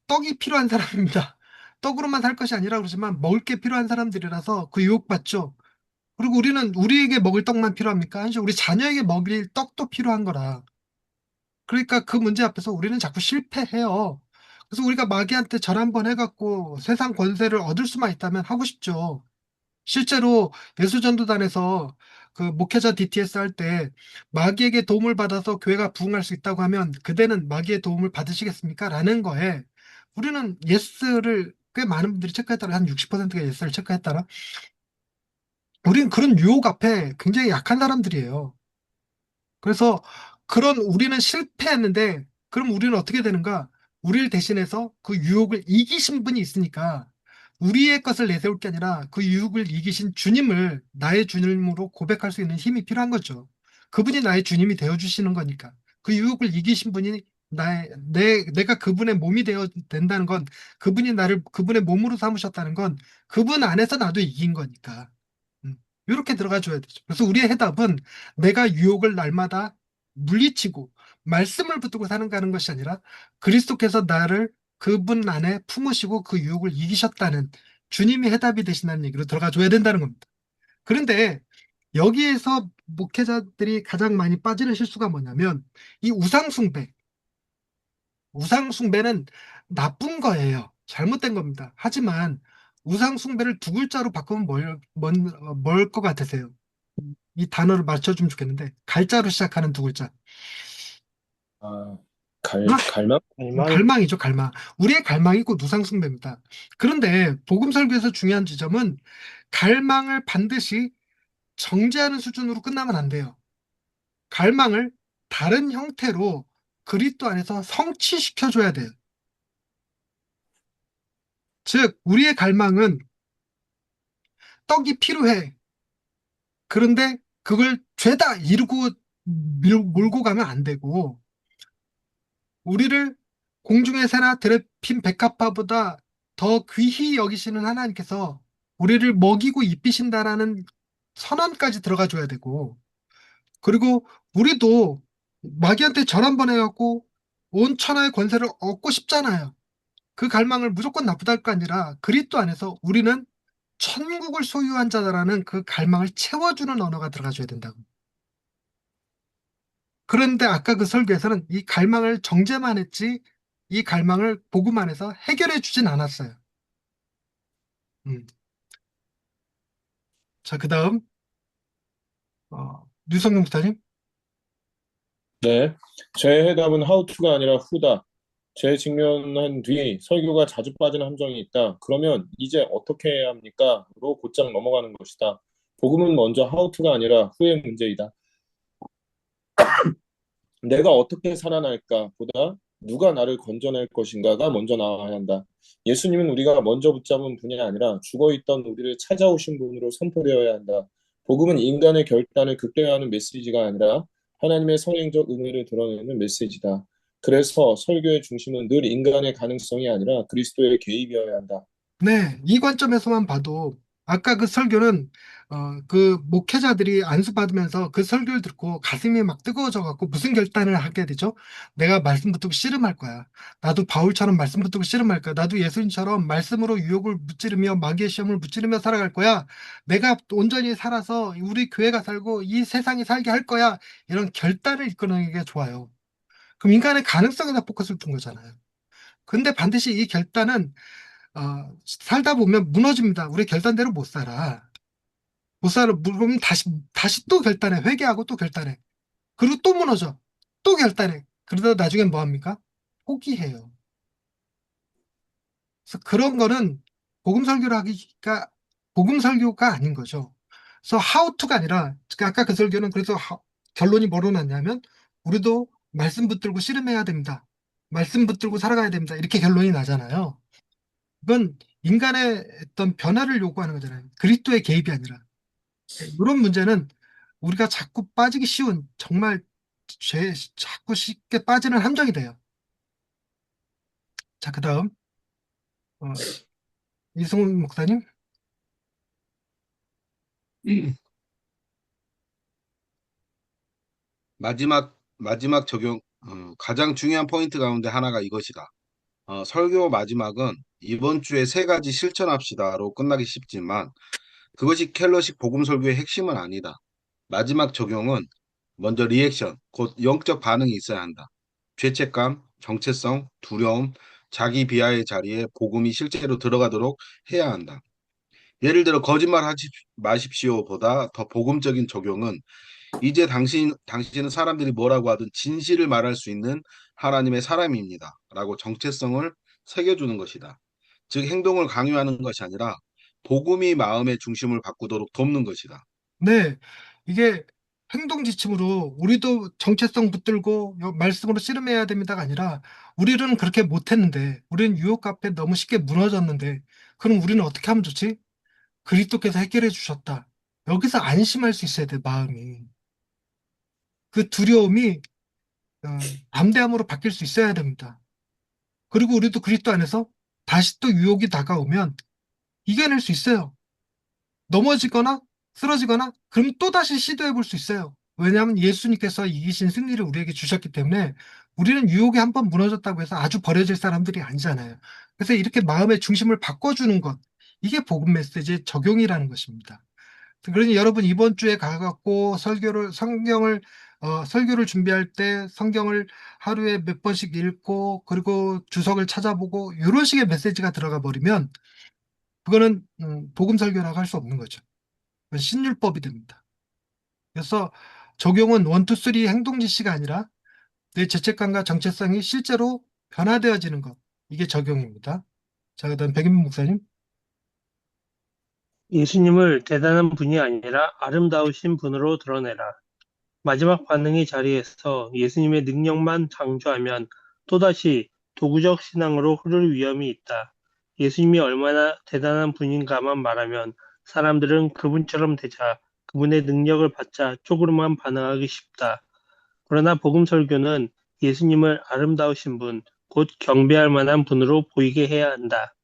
떡이 필요한 사람입니다. 떡으로만 살 것이 아니라 그러지만 먹을 게 필요한 사람들이라서 그 유혹받죠. 그리고 우리는 우리에게 먹을 떡만 필요합니까? 아니죠. 우리 자녀에게 먹일 떡도 필요한 거라. 그러니까 그 문제 앞에서 우리는 자꾸 실패해요. 그래서 우리가 마귀한테 절 한번 해갖고 세상 권세를 얻을 수만 있다면 하고 싶죠. 실제로 예수전도단에서 그 목회자 DTS 할 때 마귀에게 도움을 받아서 교회가 부흥할 수 있다고 하면 그대는 마귀의 도움을 받으시겠습니까? 라는 거에 우리는 예스를 꽤 많은 분들이 체크했다라 한 60%가 예스를 체크했다라 우리는 그런 유혹 앞에 굉장히 약한 사람들이에요. 그래서 그런 우리는 실패했는데 그럼 우리는 어떻게 되는가? 우리를 대신해서 그 유혹을 이기신 분이 있으니까 우리의 것을 내세울 게 아니라 그 유혹을 이기신 주님을 나의 주님으로 고백할 수 있는 힘이 필요한 거죠. 그분이 나의 주님이 되어 주시는 거니까. 그 유혹을 이기신 분이 내가 그분의 몸이 되어 된다는 건 그분이 나를 그분의 몸으로 삼으셨다는 건 그분 안에서 나도 이긴 거니까. 이렇게 들어가 줘야 되죠. 그래서 우리의 해답은 내가 유혹을 날마다 물리치고 말씀을 붙들고 사는가는 것이 아니라 그리스도께서 나를 그분 안에 품으시고 그 유혹을 이기셨다는 주님이 해답이 되신다는 얘기로 들어가 줘야 된다는 겁니다. 그런데 여기에서 목회자들이 가장 많이 빠지는 실수가 뭐냐면 이 우상숭배. 우상숭배는 나쁜 거예요. 잘못된 겁니다. 하지만 우상 숭배를 두 글자로 바꾸면 뭘 것 같으세요? 이 단어를 맞춰주면 좋겠는데 갈자로 시작하는 두 글자. 아, 어? 갈망? 갈망, 갈망이죠, 갈망. 우리의 갈망이 곧 우상 숭배입니다. 그런데 복음 설교에서 중요한 지점은 갈망을 반드시 정죄하는 수준으로 끝나면 안 돼요. 갈망을 다른 형태로 그리스도 안에서 성취시켜줘야 돼요. 즉, 우리의 갈망은 떡이 필요해. 그런데 그걸 죄다 이루고 몰고 가면 안 되고, 우리를 공중의 새나 들에 핀 백합화보다 더 귀히 여기시는 하나님께서 우리를 먹이고 입히신다라는 선언까지 들어가 줘야 되고, 그리고 우리도 마귀한테 절 한 번 해갖고 온 천하의 권세를 얻고 싶잖아요. 그 갈망을 무조건 나쁘다 할 거 아니라 그리스도 안에서 우리는 천국을 소유한 자다라는 그 갈망을 채워주는 언어가 들어가줘야 된다고. 그런데 아까 그 설교에서는 이 갈망을 정죄만 했지 이 갈망을 복음 안에서 해결해 주진 않았어요. 음. 자, 그 다음 류성룡 목사님. 네. 제 해답은 how to가 아니라 who다. 제 직면한 뒤 설교가 자주 빠지는 함정이 있다. 그러면 이제 어떻게 해야 합니까? 로 곧장 넘어가는 것이다. 복음은 먼저 how to가 아니라 who의 문제이다. 내가 어떻게 살아날까 보다 누가 나를 건져낼 것인가가 먼저 나와야 한다. 예수님은 우리가 먼저 붙잡은 분이 아니라 죽어있던 우리를 찾아오신 분으로 선포되어야 한다. 복음은 인간의 결단을 극대화하는 메시지가 아니라 하나님의 성행적 은혜를 드러내는 메시지다. 그래서 설교의 중심은 늘 인간의 가능성이 아니라 그리스도의 개입이어야 한다. 네, 이 관점에서만 봐도 아까 그 설교는 그 목회자들이 안수받으면서 그 설교를 듣고 가슴이 막 뜨거워져 갖고 무슨 결단을 하게 되죠? 내가 말씀 붙들고 씨름할 거야. 나도 바울처럼 말씀 붙들고 씨름할 거야. 나도 예수님처럼 말씀으로 유혹을 무찌르며 마귀의 시험을 무찌르며 살아갈 거야. 내가 온전히 살아서 우리 교회가 살고 이 세상이 살게 할 거야. 이런 결단을 이끌어내는 게 좋아요. 그럼 인간의 가능성에다 포커스를 둔 거잖아요. 근데 반드시 이 결단은 살다 보면 무너집니다. 우리 결단대로 못 살아. 못 살아. 그러면 다시 또 결단해. 회개하고 또 결단해. 그리고 또 무너져. 또 결단해. 그러다 나중엔 뭐 합니까? 포기해요. 그래서 그런 거는 복음 설교를 하기가, 복음 설교가 아닌 거죠. 그래서 how to가 아니라, 아까 그 설교는 그래서 결론이 뭐로 났냐면, 우리도 말씀 붙들고 씨름해야 됩니다. 말씀 붙들고 살아가야 됩니다. 이렇게 결론이 나잖아요. 이건 인간의 어떤 변화를 요구하는 거잖아요. 그리스도의 개입이 아니라. 이런 문제는 우리가 자꾸 빠지기 쉬운 정말 자꾸 쉽게 빠지는 함정이 돼요. 자, 그다음 어, 이승훈 목사님. 마지막 적용, 가장 중요한 포인트 가운데 하나가 이것이다. 설교 마지막은 이번 주에 세 가지 실천합시다로 끝나기 쉽지만 그것이 켈러식 복음 설교의 핵심은 아니다. 마지막 적용은 먼저 리액션, 곧 영적 반응이 있어야 한다. 죄책감, 정체성, 두려움, 자기 비하의 자리에 복음이 실제로 들어가도록 해야 한다. 예를 들어 거짓말 하지 마십시오보다 더 복음적인 적용은 이제 당신은 사람들이 뭐라고 하든 진실을 말할 수 있는 하나님의 사람입니다. 라고 정체성을 새겨주는 것이다. 즉 행동을 강요하는 것이 아니라 복음이 마음의 중심을 바꾸도록 돕는 것이다. 네, 이게 행동 지침으로 우리도 정체성 붙들고 말씀으로 씨름해야 됩니다가 아니라 우리는 그렇게 못했는데 우리는 유혹 앞에 너무 쉽게 무너졌는데 그럼 우리는 어떻게 하면 좋지? 그리스도께서 해결해 주셨다. 여기서 안심할 수 있어야 돼, 마음이. 그 두려움이 담대함으로 바뀔 수 있어야 됩니다. 그리고 우리도 그리스도 안에서 다시 또 유혹이 다가오면 이겨낼 수 있어요. 넘어지거나 쓰러지거나 그럼 또 다시 시도해 볼 수 있어요. 왜냐하면 예수님께서 이기신 승리를 우리에게 주셨기 때문에 우리는 유혹에 한 번 무너졌다고 해서 아주 버려질 사람들이 아니잖아요. 그래서 이렇게 마음의 중심을 바꿔주는 것, 이게 복음 메시지의 적용이라는 것입니다. 그러니 여러분 이번 주에 가갖고 설교를 성경을 설교를 준비할 때 성경을 하루에 몇 번씩 읽고 그리고 주석을 찾아보고 이런 식의 메시지가 들어가 버리면 그거는 복음 설교라고 할 수 없는 거죠. 그건 신율법이 됩니다. 그래서 적용은 원, 투, 쓰리 행동 지시가 아니라 내 죄책감과 정체성이 실제로 변화되어지는 것. 이게 적용입니다. 자, 그다음 백인문 목사님. 예수님을 대단한 분이 아니라 아름다우신 분으로 드러내라. 마지막 반응의 자리에서 예수님의 능력만 강조하면 또다시 도구적 신앙으로 흐를 위험이 있다. 예수님이 얼마나 대단한 분인가만 말하면 사람들은 그분처럼 되자, 그분의 능력을 받자 쪽으로만 반응하기 쉽다. 그러나 복음 설교는 예수님을 아름다우신 분, 곧 경배할 만한 분으로 보이게 해야 한다.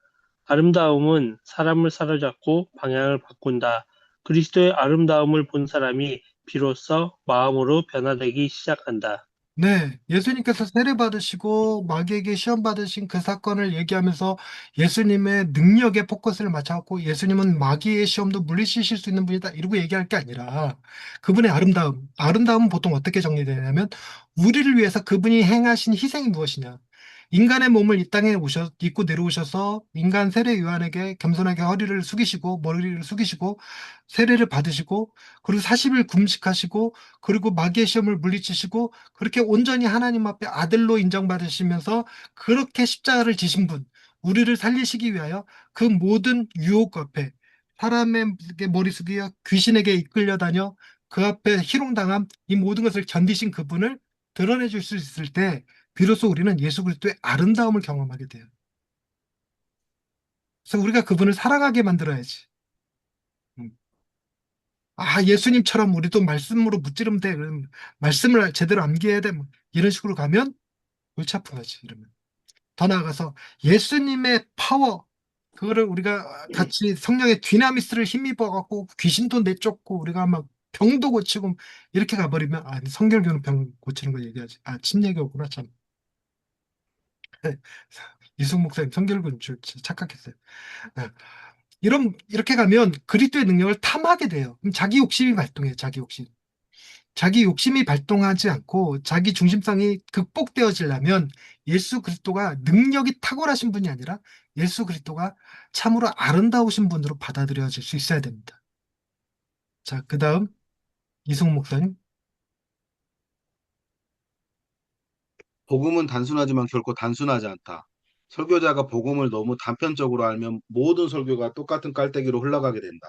아름다움은 사람을 사로잡고 방향을 바꾼다. 그리스도의 아름다움을 본 사람이 비로소 마음으로 변화되기 시작한다. 네, 예수님께서 세례 받으시고 마귀에게 시험 받으신 그 사건을 얘기하면서 예수님의 능력에 포커스를 맞춰갖고 예수님은 마귀의 시험도 물리치실 수 있는 분이다 이러고 얘기할 게 아니라 그분의 아름다움, 아름다움은 보통 어떻게 정리되냐면 우리를 위해서 그분이 행하신 희생이 무엇이냐. 인간의 몸을 이 땅에 입고 내려오셔서 인간 세례 요한에게 겸손하게 허리를 숙이시고 머리를 숙이시고 세례를 받으시고 그리고 40일 금식하시고 그리고 마귀의 시험을 물리치시고 그렇게 온전히 하나님 앞에 아들로 인정받으시면서 그렇게 십자가를 지신 분, 우리를 살리시기 위하여 그 모든 유혹 앞에 사람의 머리 숙여 귀신에게 이끌려 다녀 그 앞에 희롱당함 이 모든 것을 견디신 그분을 드러내 줄 수 있을 때 비로소 우리는 예수 그리스도의 아름다움을 경험하게 돼요. 그래서 우리가 그분을 사랑하게 만들어야지. 음. 아, 예수님처럼 우리도 말씀으로 무찌르면 돼. 그럼 말씀을 제대로 암기해야 돼. 뭐 이런 식으로 가면 골치 아픈 거지, 이러면. 더 나아가서 예수님의 파워, 그거를 우리가 같이 성령의 디나미스를 힘입어 갖고 귀신도 내쫓고 우리가 막 병도 고치고 이렇게 가버리면 아, 성결교는 병 고치는 거 얘기하지. 아, 침례교구나, 참. 이승 목사님 성결교는 착각했어요. 네. 이렇게 가면 그리스도의 능력을 탐하게 돼요. 그럼 자기 욕심이 발동해요, 자기 욕심. 자기 욕심이 발동하지 않고 자기 중심성이 극복되어지려면 예수 그리스도가 능력이 탁월하신 분이 아니라 예수 그리스도가 참으로 아름다우신 분으로 받아들여질 수 있어야 됩니다. 자, 그 다음 이승우 목사님. 복음은 단순하지만 결코 단순하지 않다. 설교자가 복음을 너무 단편적으로 알면 모든 설교가 똑같은 깔때기로 흘러가게 된다.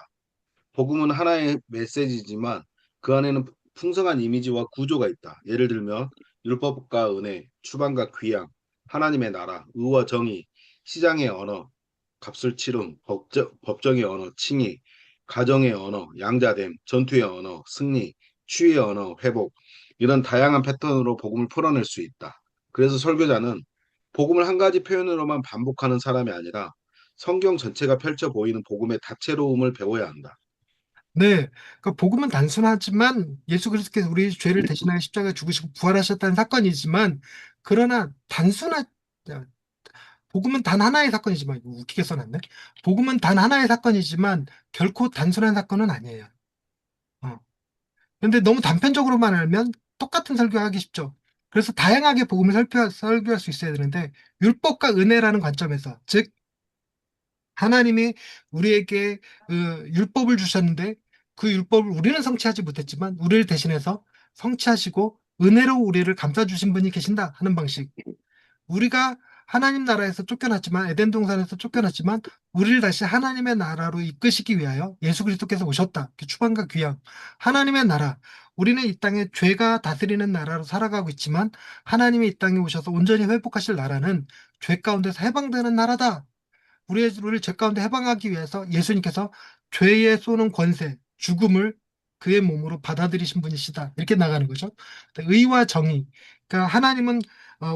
복음은 하나의 메시지지만 그 안에는 풍성한 이미지와 구조가 있다. 예를 들면 율법과 은혜, 추방과 귀양, 하나님의 나라, 의와 정의, 시장의 언어, 값을 치름, 법정의 언어, 칭의, 가정의 언어, 양자됨, 전투의 언어, 승리, 치유의 언어, 회복 이런 다양한 패턴으로 복음을 풀어낼 수 있다. 그래서 설교자는 복음을 한 가지 표현으로만 반복하는 사람이 아니라 성경 전체가 펼쳐 보이는 복음의 다채로움을 배워야 한다. 네, 그 복음은 단순하지만 예수 그리스도께서 우리 죄를 대신하여 십자가에 죽으시고 부활하셨다는 사건이지만 그러나 복음은 단 하나의 사건이지만 이거 웃기게 써놨네. 복음은 단 하나의 사건이지만 결코 단순한 사건은 아니에요. 어. 근데 너무 단편적으로만 알면 똑같은 설교하기 쉽죠. 그래서 다양하게 복음을 설교할 수 있어야 되는데 율법과 은혜라는 관점에서 즉 하나님이 우리에게 율법을 주셨는데 그 율법을 우리는 성취하지 못했지만 우리를 대신해서 성취하시고 은혜로 우리를 감싸주신 분이 계신다 하는 방식. 우리가 하나님 나라에서 쫓겨났지만 에덴 동산에서 쫓겨났지만 우리를 다시 하나님의 나라로 이끄시기 위하여 예수 그리스도께서 오셨다. 추방과 귀양. 하나님의 나라. 우리는 이 땅에 죄가 다스리는 나라로 살아가고 있지만 하나님이 이 땅에 오셔서 온전히 회복하실 나라는 죄 가운데서 해방되는 나라다. 우리를 죄 가운데 해방하기 위해서 예수님께서 죄에 쏘는 권세, 죽음을 그의 몸으로 받아들이신 분이시다. 이렇게 나가는 거죠. 의와 정의. 그러니까 하나님은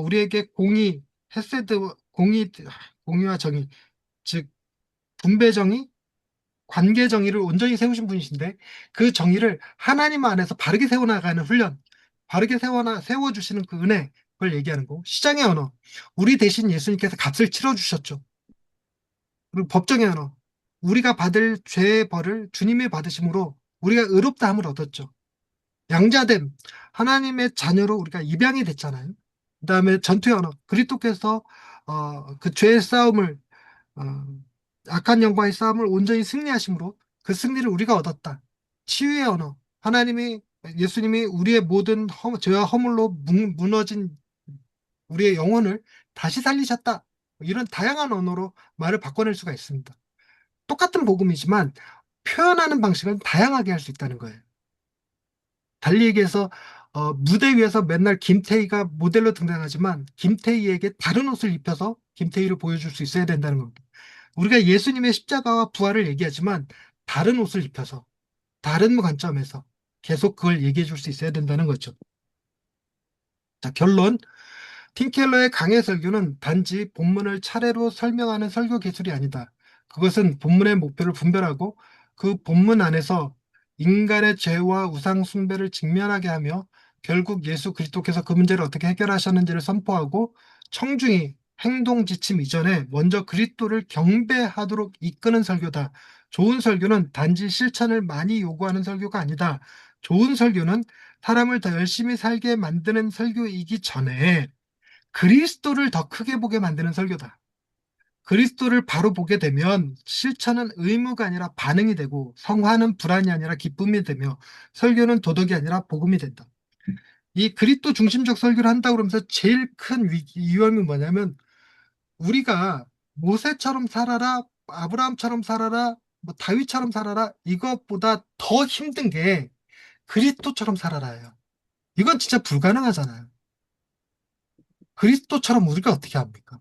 우리에게 공의, 헤세드, 공의와 정의, 즉 분배 정의, 관계 정의를 온전히 세우신 분이신데 그 정의를 하나님 안에서 바르게 세워나가는 훈련, 바르게 세워주시는 그 은혜, 그걸 얘기하는 거고 시장의 언어. 우리 대신 예수님께서 값을 치러주셨죠. 그리고 법정의 언어. 우리가 받을 죄의 벌을 주님이 받으심으로 우리가 의롭다함을 얻었죠. 양자됨, 하나님의 자녀로 우리가 입양이 됐잖아요. 그다음에 전투의 언어, 그리스도께서 그 죄의 싸움을 어, 악한 영과의 싸움을 온전히 승리하심으로 그 승리를 우리가 얻었다. 치유의 언어, 하나님이 예수님이 우리의 모든 죄와 허물로 무너진 우리의 영혼을 다시 살리셨다. 이런 다양한 언어로 말을 바꿔낼 수가 있습니다. 똑같은 복음이지만 표현하는 방식은 다양하게 할 수 있다는 거예요. 달리 얘기해서 무대 위에서 맨날 김태희가 모델로 등장하지만 김태희에게 다른 옷을 입혀서 김태희를 보여줄 수 있어야 된다는 겁니다. 우리가 예수님의 십자가와 부활을 얘기하지만 다른 옷을 입혀서 다른 관점에서 계속 그걸 얘기해 줄 수 있어야 된다는 거죠. 자, 결론. 팀켈러의 강해 설교는 단지 본문을 차례로 설명하는 설교 기술이 아니다. 그것은 본문의 목표를 분별하고 그 본문 안에서 인간의 죄와 우상 숭배를 직면하게 하며 결국 예수 그리스도께서 그 문제를 어떻게 해결하셨는지를 선포하고 청중이 행동 지침 이전에 먼저 그리스도를 경배하도록 이끄는 설교다. 좋은 설교는 단지 실천을 많이 요구하는 설교가 아니다. 좋은 설교는 사람을 더 열심히 살게 만드는 설교이기 전에 그리스도를 더 크게 보게 만드는 설교다. 그리스도를 바로 보게 되면 실천은 의무가 아니라 반응이 되고 성화는 불안이 아니라 기쁨이 되며 설교는 도덕이 아니라 복음이 된다. 이 그리스도 중심적 설교를 한다고 그러면서 제일 큰 위험이 뭐냐면 우리가 모세처럼 살아라, 아브라함처럼 살아라, 뭐 다윗처럼 살아라 이것보다 더 힘든 게 그리스도처럼 살아라예요. 이건 진짜 불가능하잖아요. 그리스도처럼 우리가 어떻게 합니까?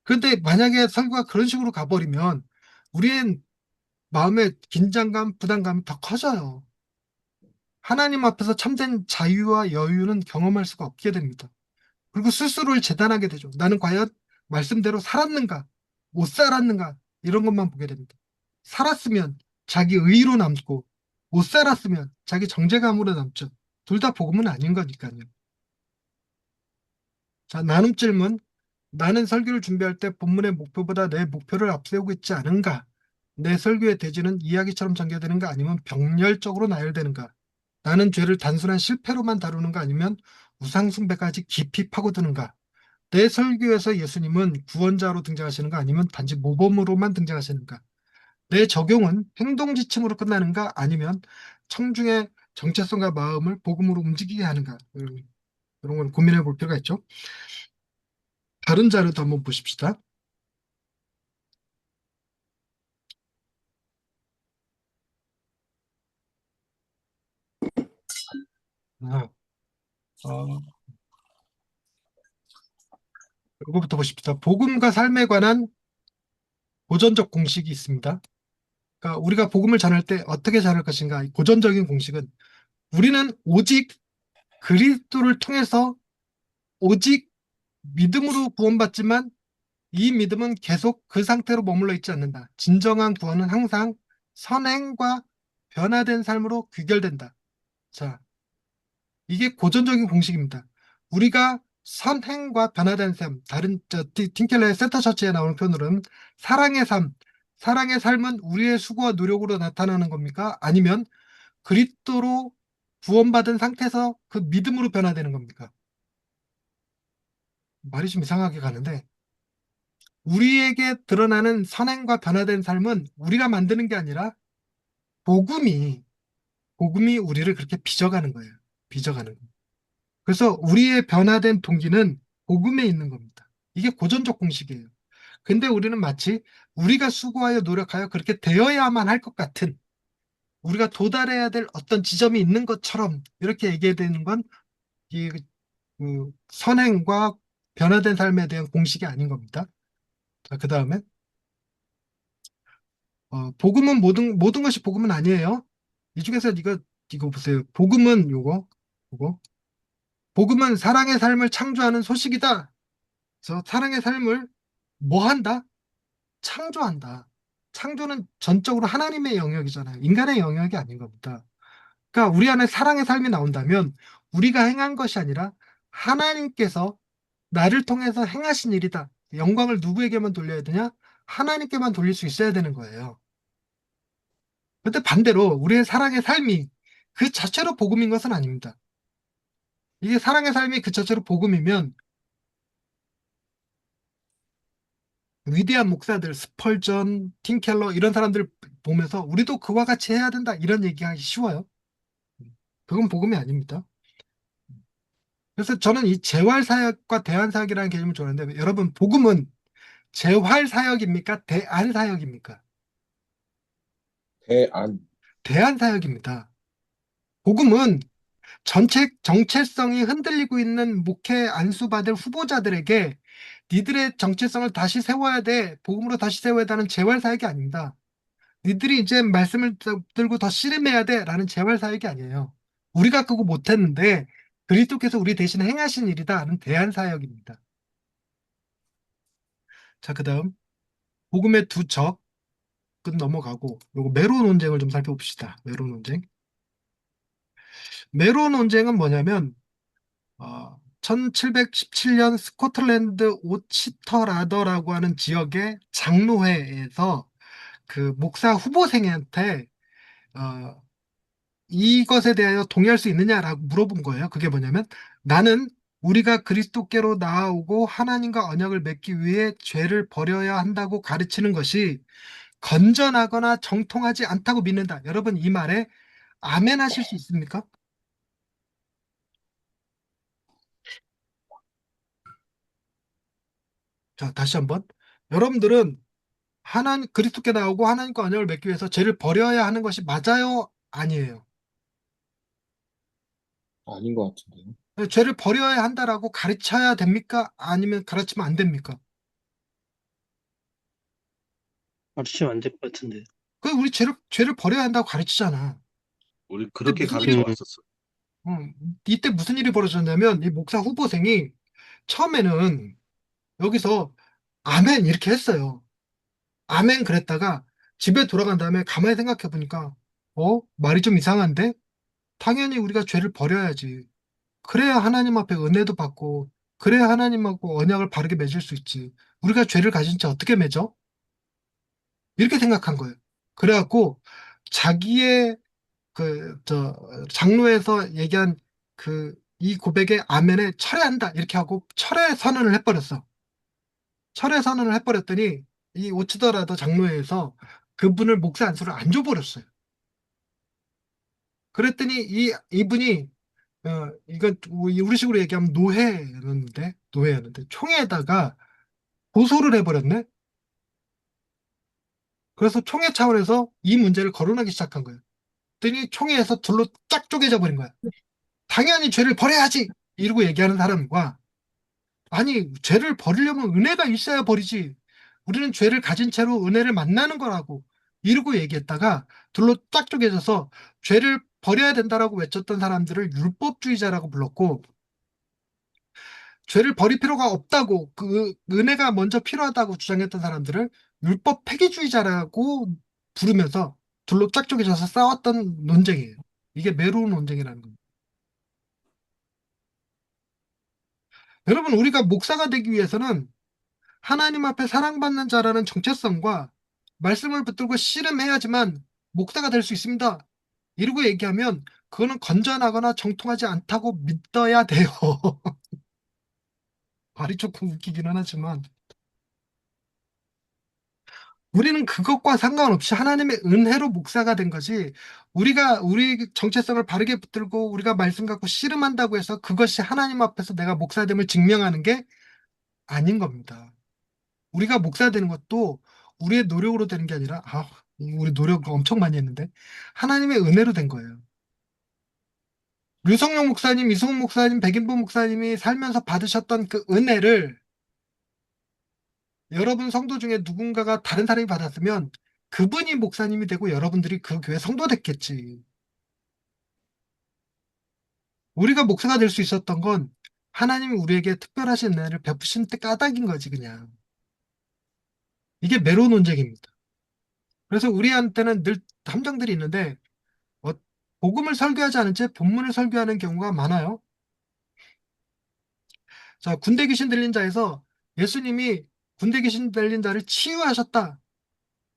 그런데 만약에 설교가 그런 식으로 가버리면 우리의 마음의 긴장감, 부담감이 더 커져요. 하나님 앞에서 참된 자유와 여유는 경험할 수가 없게 됩니다. 그리고 스스로를 재단하게 되죠. 나는 과연 말씀대로 살았는가, 못 살았는가, 이런 것만 보게 됩니다. 살았으면 자기 의로 남고, 못 살았으면 자기 정죄감으로 남죠. 둘 다 복음은 아닌 거니까요. 자, 나눔 질문. 나는 설교를 준비할 때 본문의 목표보다 내 목표를 앞세우고 있지 않은가? 내 설교의 대지는 이야기처럼 전개되는가 아니면 병렬적으로 나열되는가? 나는 죄를 단순한 실패로만 다루는가 아니면 우상숭배까지 깊이 파고드는가? 내 설교에서 예수님은 구원자로 등장하시는가 아니면 단지 모범으로만 등장하시는가? 내 적용은 행동 지침으로 끝나는가 아니면 청중의 정체성과 마음을 복음으로 움직이게 하는가? 이런 걸 고민해 볼 필요가 있죠. 다른 자료도 한번 보십시다. 아, 어, 이거부터 보십시다. 복음과 삶에 관한 고전적 공식이 있습니다. 그러니까 우리가 복음을 전할 때 어떻게 전할 것인가? 이 고전적인 공식은 우리는 오직 그리스도를 통해서 오직 믿음으로 구원받지만 이 믿음은 계속 그 상태로 머물러 있지 않는다. 진정한 구원은 항상 선행과 변화된 삶으로 귀결된다. 자, 이게 고전적인 공식입니다. 우리가 선행과 변화된 삶, 다른 틴켈러의 센터처치에 나오는 표현으로는 사랑의 삶, 사랑의 삶은 우리의 수고와 노력으로 나타나는 겁니까? 아니면 그리스도로 구원받은 상태에서 그 믿음으로 변화되는 겁니까? 말이 좀 이상하게 가는데 우리에게 드러나는 선행과 변화된 삶은 우리가 만드는 게 아니라 복음이 복음이 우리를 그렇게 빚어가는 거예요. 빚어가는 거예요. 그래서 우리의 변화된 동기는 복음에 있는 겁니다. 이게 고전적 공식이에요. 근데 우리는 마치 우리가 수고하여 노력하여 그렇게 되어야만 할 것 같은 우리가 도달해야 될 어떤 지점이 있는 것처럼 이렇게 얘기되는 건 이 선행과 변화된 삶에 대한 공식이 아닌 겁니다. 자, 그 다음에 복음은 모든 것이 복음은 아니에요. 이 중에서 이거 보세요. 복음은 요거 복음은 사랑의 삶을 창조하는 소식이다. 그래서 사랑의 삶을 뭐 한다? 창조한다. 창조는 전적으로 하나님의 영역이잖아요. 인간의 영역이 아닌 겁니다. 그러니까 우리 안에 사랑의 삶이 나온다면 우리가 행한 것이 아니라 하나님께서 나를 통해서 행하신 일이다. 영광을 누구에게만 돌려야 되냐? 하나님께만 돌릴 수 있어야 되는 거예요. 근데 반대로 우리의 사랑의 삶이 그 자체로 복음인 것은 아닙니다. 이게 사랑의 삶이 그 자체로 복음이면 위대한 목사들, 스펄전, 팀켈러 이런 사람들 보면서 우리도 그와 같이 해야 된다 이런 얘기하기 쉬워요. 그건 복음이 아닙니다. 그래서 저는 이 재활사역과 대안사역이라는 개념을 좋아하는데 여러분 복음은 재활사역입니까? 대안사역입니까? 대안. 대안사역입니다. 복음은 전체 정체성이 흔들리고 있는 목회 안수받을 후보자들에게 니들의 정체성을 다시 세워야 돼. 복음으로 다시 세워야 되는 재활사역이 아닙니다. 니들이 이제 말씀을 들고 더 씨름해야 돼. 라는 재활사역이 아니에요. 우리가 그거 못했는데 그리스도께서 우리 대신 행하신 일이다. 하는 대안사역입니다. 자, 그 다음 복음의 두 적, 끝 넘어가고 요거 메로 논쟁을 좀 살펴봅시다. 메로 논쟁. 메로 논쟁은 뭐냐면 1717년 스코틀랜드 오치터라더라고 하는 지역의 장로회에서 그 목사 후보생한테 어, 이것에 대하여 동의할 수 있느냐라고 물어본 거예요. 그게 뭐냐면 나는 우리가 그리스도께로 나아오고 하나님과 언약을 맺기 위해 죄를 버려야 한다고 가르치는 것이 건전하거나 정통하지 않다고 믿는다. 여러분 이 말에 아멘 하실 수 있습니까? 자, 다시 한번. 여러분들은 그리스도께 나오고 하나님과 언약을 맺기 위해서 죄를 버려야 하는 것이 맞아요? 아니에요? 아닌 것 같은데요. 죄를 버려야 한다라고 가르쳐야 됩니까? 아니면 가르치면 안 됩니까? 가르치면 안 될 것 같은데. 우리 죄를 버려야 한다고 가르치잖아. 우리 근데 그렇게 무슨 가르쳐 일이, 왔었어. 이때 무슨 일이 벌어졌냐면, 이 목사 후보생이 처음에는 여기서 아멘 이렇게 했어요. 아멘 그랬다가 집에 돌아간 다음에 가만히 생각해 보니까, 말이 좀 이상한데? 당연히 우리가 죄를 버려야지. 그래야 하나님 앞에 은혜도 받고, 그래야 하나님하고 언약을 바르게 맺을 수 있지. 우리가 죄를 가진 채 어떻게 맺어? 이렇게 생각한 거예요. 그래갖고 자기의 장로에서 얘기한 이 고백에 아멘에 철회한다. 이렇게 하고 철회 선언을 해버렸어. 철회 선언을 해버렸더니 이 오치더라도 장로회에서 그분을 목사 안수를 안 줘버렸어요. 그랬더니 이분이 이건 우리식으로 얘기하면 노회였는데 총회에다가 고소를 해버렸네. 그래서 총회 차원에서 이 문제를 거론하기 시작한 거예요. 그랬더니 총회에서 둘로 쫙 쪼개져 버린 거야. 당연히 죄를 버려야지! 이러고 얘기하는 사람과 아니 죄를 버리려면 은혜가 있어야 버리지. 우리는 죄를 가진 채로 은혜를 만나는 거라고 이러고 얘기했다가 둘로 쫙 쪼개져서 죄를 버려야 된다라고 외쳤던 사람들을 율법주의자라고 불렀고 죄를 버릴 필요가 없다고 그 은혜가 먼저 필요하다고 주장했던 사람들을 율법 폐기주의자라고 부르면서 둘로 쫙 쪼개져서 싸웠던 논쟁이에요. 이게 메론 논쟁이라는 겁니다. 여러분, 우리가 목사가 되기 위해서는 하나님 앞에 사랑받는 자라는 정체성과 말씀을 붙들고 씨름해야지만 목사가 될 수 있습니다. 이러고 얘기하면 그거는 건전하거나 정통하지 않다고 믿어야 돼요. 말이 조금 웃기기는 하지만 우리는 그것과 상관없이 하나님의 은혜로 목사가 된 거지 우리가 우리 정체성을 바르게 붙들고 우리가 말씀 갖고 씨름한다고 해서 그것이 하나님 앞에서 내가 목사됨을 증명하는 게 아닌 겁니다. 우리가 목사 되는 것도 우리의 노력으로 되는 게 아니라 우리 노력 엄청 많이 했는데 하나님의 은혜로 된 거예요. 류성룡 목사님, 이승훈 목사님, 백인보 목사님이 살면서 받으셨던 그 은혜를 여러분 성도 중에 누군가가 다른 사람이 받았으면 그분이 목사님이 되고 여러분들이 그 교회 성도 됐겠지. 우리가 목사가 될 수 있었던 건 하나님이 우리에게 특별하신 은혜를 베푸신 까닭인 거지 그냥. 이게 메로 논쟁입니다. 그래서 우리한테는 늘 함정들이 있는데 어, 복음을 설교하지 않은 채 본문을 설교하는 경우가 많아요. 자, 군대 귀신 들린 자에서 예수님이 군대 귀신 들린 자를 치유하셨다.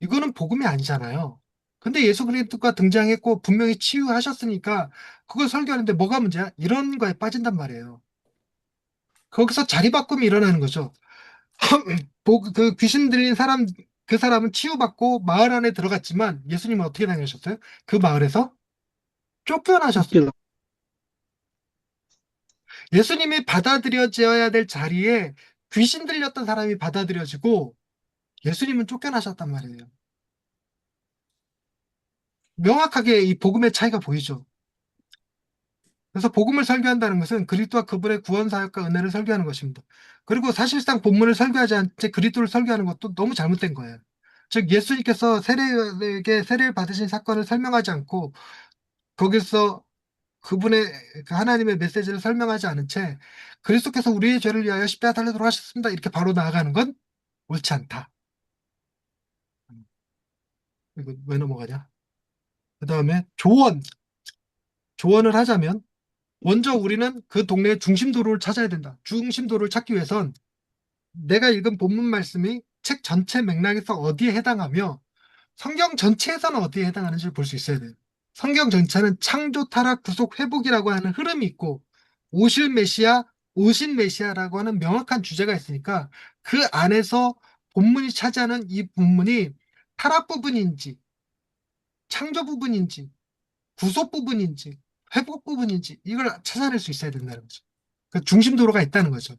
이거는 복음이 아니잖아요. 근데 예수 그리스도가 등장했고 분명히 치유하셨으니까 그걸 설교하는데 뭐가 문제야? 이런 거에 빠진단 말이에요. 거기서 자리바꿈이 일어나는 거죠. 그 귀신 들린 사람, 그 사람은 치유받고 마을 안에 들어갔지만 예수님은 어떻게 당하셨어요? 그 마을에서 쫓겨나셨어요. 쫓겨나. 예수님이 받아들여져야 될 자리에 귀신 들렸던 사람이 받아들여지고 예수님은 쫓겨나셨단 말이에요. 명확하게 이 복음의 차이가 보이죠. 그래서 복음을 설교한다는 것은 그리스도와 그분의 구원 사역과 은혜를 설교하는 것입니다. 그리고 사실상 본문을 설교하지 않지 그리스도를 설교하는 것도 너무 잘못된 거예요. 즉 예수님께서 세례에게 세례를 받으신 사건을 설명하지 않고 거기서 그분의 그 하나님의 메시지를 설명하지 않은 채 그리스도께서 우리의 죄를 위하여 십자가 달려 돌아가셨습니다. 이렇게 바로 나아가는 건 옳지 않다. 이거 왜 넘어가냐? 그 다음에 조언을 하자면 먼저 우리는 그 동네의 중심도로를 찾아야 된다. 중심도로를 찾기 위해선 내가 읽은 본문 말씀이 책 전체 맥락에서 어디에 해당하며 성경 전체에서는 어디에 해당하는지를 볼 수 있어야 돼요. 성경 전체는 창조, 타락, 구속, 회복이라고 하는 흐름이 있고 오실 메시아, 오신 메시아라고 하는 명확한 주제가 있으니까 그 안에서 본문이 차지하는 이 본문이 타락 부분인지 창조 부분인지 구속 부분인지 회복 부분인지 이걸 찾아낼 수 있어야 된다는 거죠. 그 중심도로가 있다는 거죠.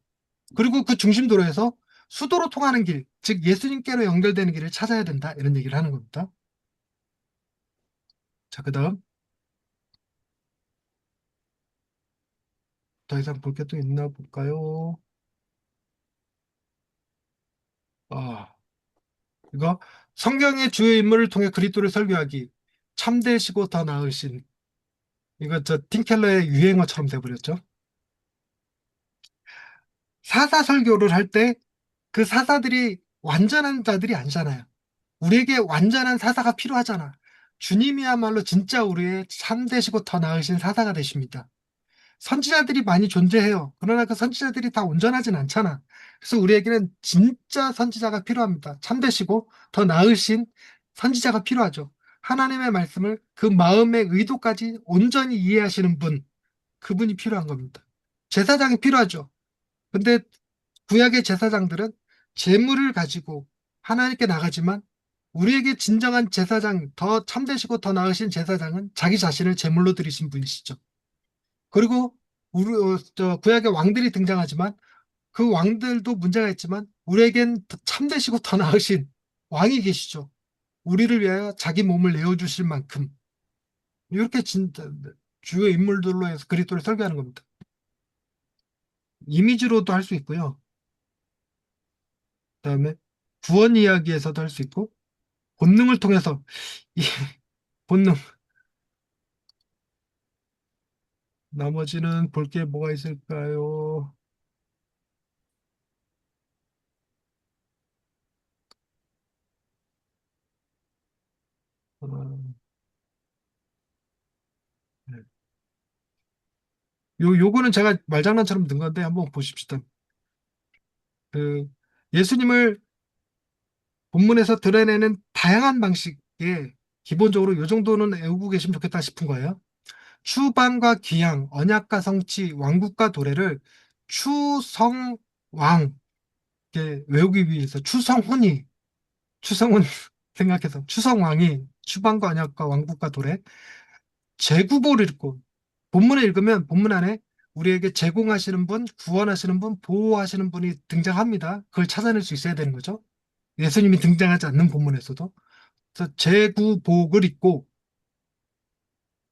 그리고 그 중심도로에서 수도로 통하는 길, 즉 예수님께로 연결되는 길을 찾아야 된다. 이런 얘기를 하는 겁니다. 자, 그 다음 더 이상 볼 게 또 있나 볼까요? 아, 이거 성경의 주요 인물을 통해 그리스도를 설교하기 참되시고 더 나으신 이거 저 팀켈러의 유행어처럼 돼버렸죠. 사사 설교를 할 때 그 사사들이 완전한 자들이 아니잖아요. 우리에게 완전한 사사가 필요하잖아. 주님이야말로 진짜 우리의 참되시고 더 나으신 사사가 되십니다. 선지자들이 많이 존재해요. 그러나 그 선지자들이 다 온전하진 않잖아. 그래서 우리에게는 진짜 선지자가 필요합니다. 참되시고 더 나으신 선지자가 필요하죠. 하나님의 말씀을 그 마음의 의도까지 온전히 이해하시는 분, 그분이 필요한 겁니다. 제사장이 필요하죠. 근데 구약의 제사장들은 재물을 가지고 하나님께 나가지만 우리에게 진정한 제사장, 더 참되시고 더 나으신 제사장은 자기 자신을 제물로 드리신 분이시죠. 그리고 구약의 왕들이 등장하지만 그 왕들도 문제가 있지만 우리에겐 더 참되시고 더 나으신 왕이 계시죠. 우리를 위하여 자기 몸을 내어주실 만큼 이렇게 진짜 주요 인물들로 해서 그리스도를 설교하는 겁니다. 이미지로도 할 수 있고요. 그다음에 구원 이야기에서도 할 수 있고 본능을 통해서 이 본능 나머지는 볼 게 뭐가 있을까요? 어, 네. 요거는 제가 말장난처럼 든 건데 한번 보십시다. 그 예수님을 본문에서 드러내는 다양한 방식에 기본적으로 요 정도는 외우고 계시면 좋겠다 싶은 거예요. 추방과 귀양, 언약과 성취, 왕국과 도래를 추성왕 이렇게 외우기 위해서 추성훈 생각해서 추성왕이 추방과 언약과 왕국과 도래 제구보를 읽고 본문을 읽으면 본문 안에 우리에게 제공하시는 분, 구원하시는 분, 보호하시는 분이 등장합니다. 그걸 찾아낼 수 있어야 되는 거죠. 예수님이 등장하지 않는 본문에서도. 그래서 제구복을 읽고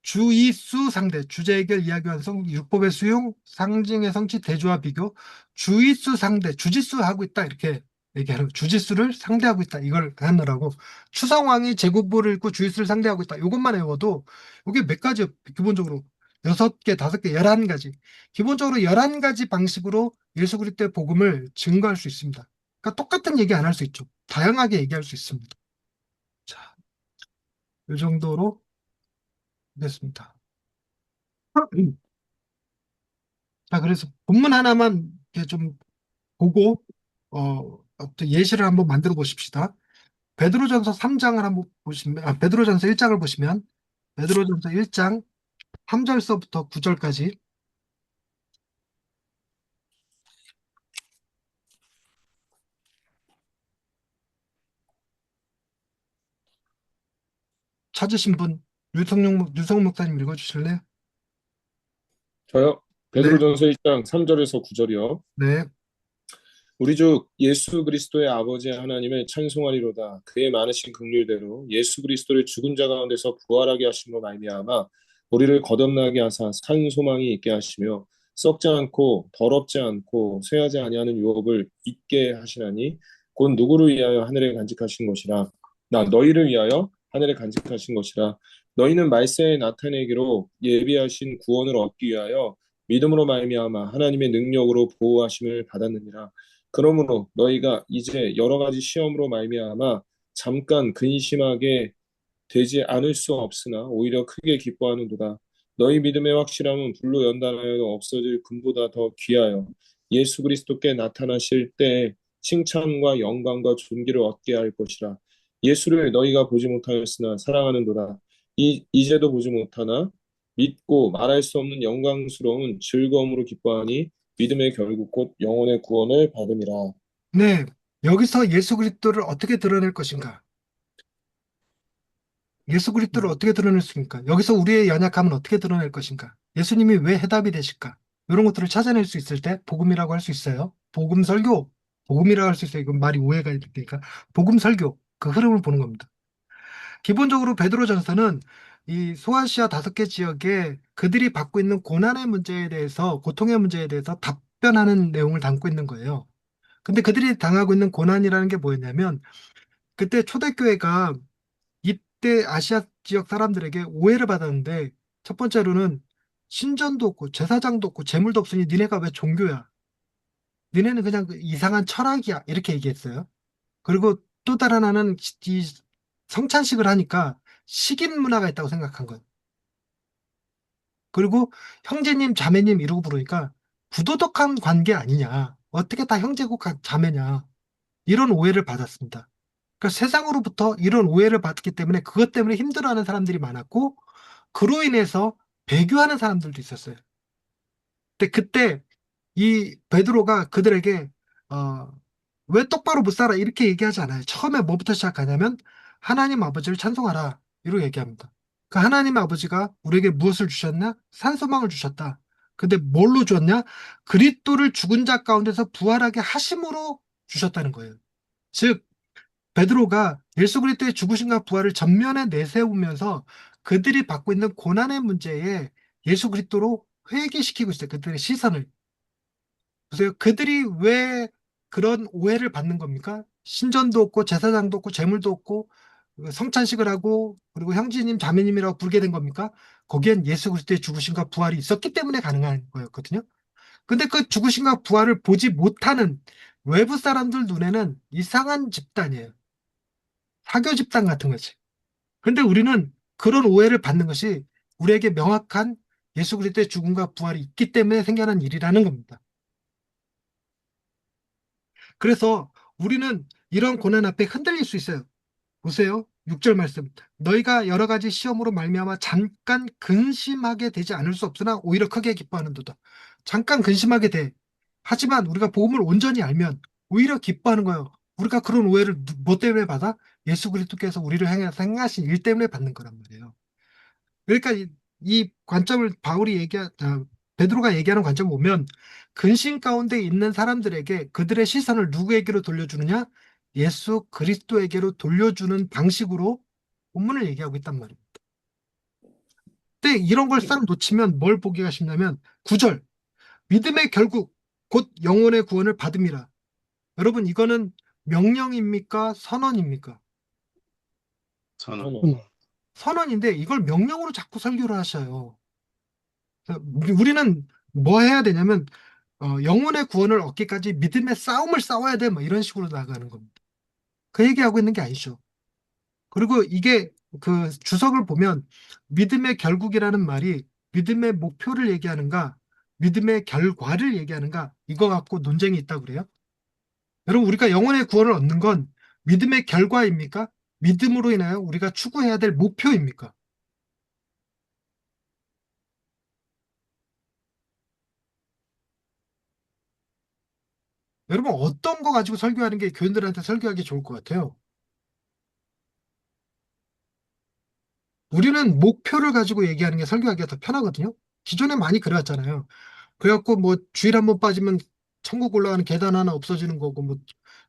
주의수 상대, 주제 해결 이야기 완성, 율법의 수용, 상징의 성취, 대조와 비교, 주의수 상대, 주짓수 하고 있다 이렇게 얘기하는 거. 주짓수를 상대하고 있다 이걸 하느라고 추성왕이 제국보를 읽고 주짓수를 상대하고 있다 이것만 외워도 이게 몇 가지 기본적으로 6개, 5개, 11가지 기본적으로 11가지 방식으로 예수 그리스도의 복음을 증거할 수 있습니다. 그러니까 똑같은 얘기 안 할 수 있죠. 다양하게 얘기할 수 있습니다. 자, 이 정도로 됐습니다. 자, 그래서 본문 하나만 이렇게 좀 보고, 어떤 예시를 한번 만들어 보십시다. 베드로전서 3장을 한번 보시면, 베드로전서 1장을 보시면, 베드로전서 1장 3절서부터 9절까지 찾으신 분, 유성 목사님 읽어주실래요? 저요. 네, 베드로전서 1장 3절에서 9절이요. 네, 우리 주 예수 그리스도의 아버지 하나님을 찬송하리로다. 그의 많으신 긍휼대로 예수 그리스도를 죽은 자 가운데서 부활하게 하심으로 말미암아 우리를 거듭나게 하사 산 소망이 있게 하시며 썩지 않고 더럽지 않고 쇠하지 아니하는 유업을 잊게 하시나니 곧 누구를 위하여 하늘에 간직하신 것이라. 나 너희를 위하여 하늘에 간직하신 것이라. 너희는 말세에 나타내기로 예비하신 구원을 얻기 위하여 믿음으로 말미암아 하나님의 능력으로 보호하심을 받았느니라. 그러므로 너희가 이제 여러 가지 시험으로 말미암아 잠깐 근심하게 되지 않을 수 없으나 오히려 크게 기뻐하는도다. 너희 믿음의 확실함은 불로 연단하여도 없어질 금보다 더 귀하여 예수 그리스도께 나타나실 때에 칭찬과 영광과 존귀를 얻게 할 것이라. 예수를 너희가 보지 못하였으나 사랑하는도다. 이제도 보지 못하나 믿고 말할 수 없는 영광스러운 즐거움으로 기뻐하니 믿음의 결국 곧 영혼의 구원을 받음이라. 네. 여기서 예수 그리스도를 어떻게 드러낼 것인가? 예수 그리스도를 어떻게 드러낼 수 있습니까? 여기서 우리의 연약함은 어떻게 드러낼 것인가? 예수님이 왜 해답이 되실까? 이런 것들을 찾아낼 수 있을 때 복음이라고 할 수 있어요. 복음 설교, 복음이라고 할 수 있어요. 이건 말이 오해가 되니까 복음 설교 그 흐름을 보는 겁니다. 기본적으로 베드로전서는 이 소아시아 5개 지역에 그들이 받고 있는 고난의 문제에 대해서 고통의 문제에 대해서 답변하는 내용을 담고 있는 거예요. 근데 그들이 당하고 있는 고난이라는 게 뭐였냐면 그때 초대교회가 이때 아시아 지역 사람들에게 오해를 받았는데 첫 번째로는 신전도 없고 제사장도 없고 제물도 없으니 니네가 왜 종교야? 니네는 그냥 그 이상한 철학이야. 이렇게 얘기했어요. 그리고 또 다른 하나는 이 성찬식을 하니까 식인 문화가 있다고 생각한 거예요. 그리고 형제님, 자매님 이러고 부르니까 부도덕한 관계 아니냐. 어떻게 다 형제고 자매냐. 이런 오해를 받았습니다. 그러니까 세상으로부터 이런 오해를 받기 때문에 그것 때문에 힘들어하는 사람들이 많았고 그로 인해서 배교하는 사람들도 있었어요. 근데 그때 이 베드로가 그들에게 어, 왜 똑바로 못 살아 이렇게 얘기하지 않아요. 처음에 뭐부터 시작하냐면 하나님 아버지를 찬송하라 이렇게 얘기합니다. 그 하나님 아버지가 우리에게 무엇을 주셨나? 산소망을 주셨다. 근데 뭘로 주었냐? 그리스도를 죽은 자 가운데서 부활하게 하심으로 주셨다는 거예요. 즉 베드로가 예수 그리스도의 죽으심과 부활을 전면에 내세우면서 그들이 받고 있는 고난의 문제에 예수 그리스도로 회귀시키고 있어요. 그들의 시선을. 보세요. 그들이 왜 그런 오해를 받는 겁니까? 신전도 없고 제사장도 없고 제물도 없고 성찬식을 하고 그리고 형제님 자매님이라고 부르게 된 겁니까? 거기엔 예수 그리스도의 죽으심과 부활이 있었기 때문에 가능한 거였거든요. 근데 그 죽으심과 부활을 보지 못하는 외부 사람들 눈에는 이상한 집단이에요. 사교 집단 같은 거지. 근데 우리는 그런 오해를 받는 것이 우리에게 명확한 예수 그리스도의 죽음과 부활이 있기 때문에 생겨난 일이라는 겁니다. 그래서 우리는 이런 고난 앞에 흔들릴 수 있어요. 보세요. 6절 말씀. 너희가 여러 가지 시험으로 말미암아 잠깐 근심하게 되지 않을 수 없으나 오히려 크게 기뻐하는도다. 잠깐 근심하게 돼. 하지만 우리가 복음을 온전히 알면 오히려 기뻐하는 거예요. 우리가 그런 오해를 뭐 때문에 받아? 예수 그리스도께서 우리를 향해서 행하신 일 때문에 받는 거란 말이에요. 그러니까 이 관점을 베드로가 얘기하는 관점을 보면 근심 가운데 있는 사람들에게 그들의 시선을 누구에게로 돌려주느냐? 예수 그리스도에게로 돌려주는 방식으로 본문을 얘기하고 있단 말입니다. 근데 이런 걸 싹 놓치면 뭘 보기가 쉽냐면 9절 믿음의 결국 곧 영혼의 구원을 받음이라. 여러분 이거는 명령입니까? 선언입니까? 저는 선언인데 이걸 명령으로 자꾸 설교를 하셔요. 우리는 뭐 해야 되냐면 영혼의 구원을 얻기까지 믿음의 싸움을 싸워야 돼. 뭐 이런 식으로 나가는 겁니다. 그 얘기하고 있는 게 아니죠. 그리고 이게 그 주석을 보면 믿음의 결국이라는 말이 믿음의 목표를 얘기하는가, 믿음의 결과를 얘기하는가, 이거 갖고 논쟁이 있다고 그래요. 여러분, 우리가 영혼의 구원을 얻는 건 믿음의 결과입니까? 믿음으로 인하여 우리가 추구해야 될 목표입니까? 여러분, 어떤 거 가지고 설교하는 게 교인들한테 설교하기 좋을 것 같아요? 우리는 목표를 가지고 얘기하는 게 설교하기가 더 편하거든요. 기존에 많이 그래왔잖아요. 그래갖고 뭐 주일 한 번 빠지면 천국 올라가는 계단 하나 없어지는 거고, 뭐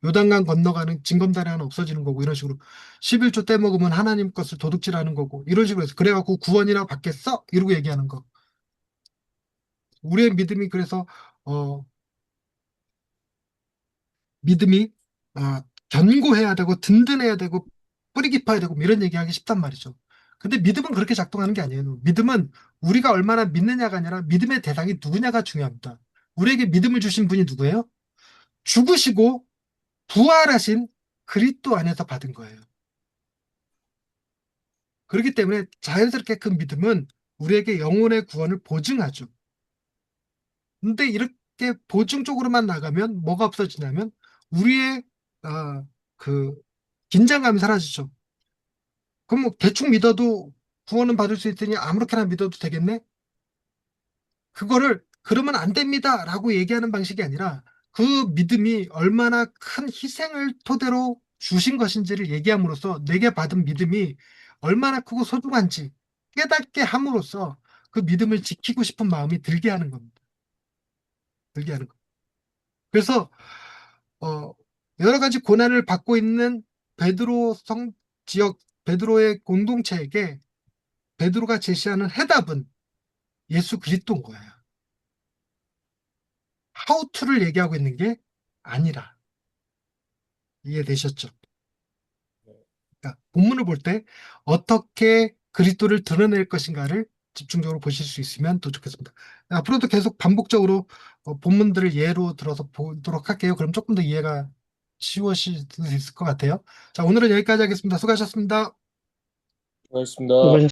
요단강 건너가는 징검다리 하나 없어지는 거고, 이런 식으로 11조 떼먹으면 하나님 것을 도둑질하는 거고, 이런 식으로 해서 그래갖고 구원이나 받겠어? 이러고 얘기하는 거. 우리의 믿음이 그래서 어 믿음이 견고해야 되고 든든해야 되고 뿌리 깊어야 되고 뭐 이런 얘기하기 쉽단 말이죠. 근데 믿음은 그렇게 작동하는 게 아니에요. 믿음은 우리가 얼마나 믿느냐가 아니라 믿음의 대상이 누구냐가 중요합니다. 우리에게 믿음을 주신 분이 누구예요? 죽으시고 부활하신 그리스도 안에서 받은 거예요. 그렇기 때문에 자연스럽게 그 믿음은 우리에게 영혼의 구원을 보증하죠. 근데 이렇게 보증 쪽으로만 나가면 뭐가 없어지냐면 우리의 그 긴장감이 사라지죠. 그럼 뭐 대충 믿어도 구원은 받을 수 있으니 아무렇게나 믿어도 되겠네? 그거를 그러면 안 됩니다라고 얘기하는 방식이 아니라 그 믿음이 얼마나 큰 희생을 토대로 주신 것인지를 얘기함으로써 내게 받은 믿음이 얼마나 크고 소중한지 깨닫게 함으로써 그 믿음을 지키고 싶은 마음이 들게 하는 겁니다. 들게 하는 거. 그래서 어, 여러 가지 고난을 받고 있는 베드로 성 지역 베드로의 공동체에게 베드로가 제시하는 해답은 예수 그리스도인 거예요. how to를 얘기하고 있는 게 아니라. 이해되셨죠? 그러니까 본문을 볼 때 어떻게 그리스도를 드러낼 것인가를 집중적으로 보실 수 있으면 더 좋겠습니다. 앞으로도 계속 반복적으로 본문들을 예로 들어서 보도록 할게요. 그럼 조금 더 이해가 쉬워질 수 있을 것 같아요. 자, 오늘은 여기까지 하겠습니다. 수고하셨습니다. 수고하셨습니다. 수고하셨습니다.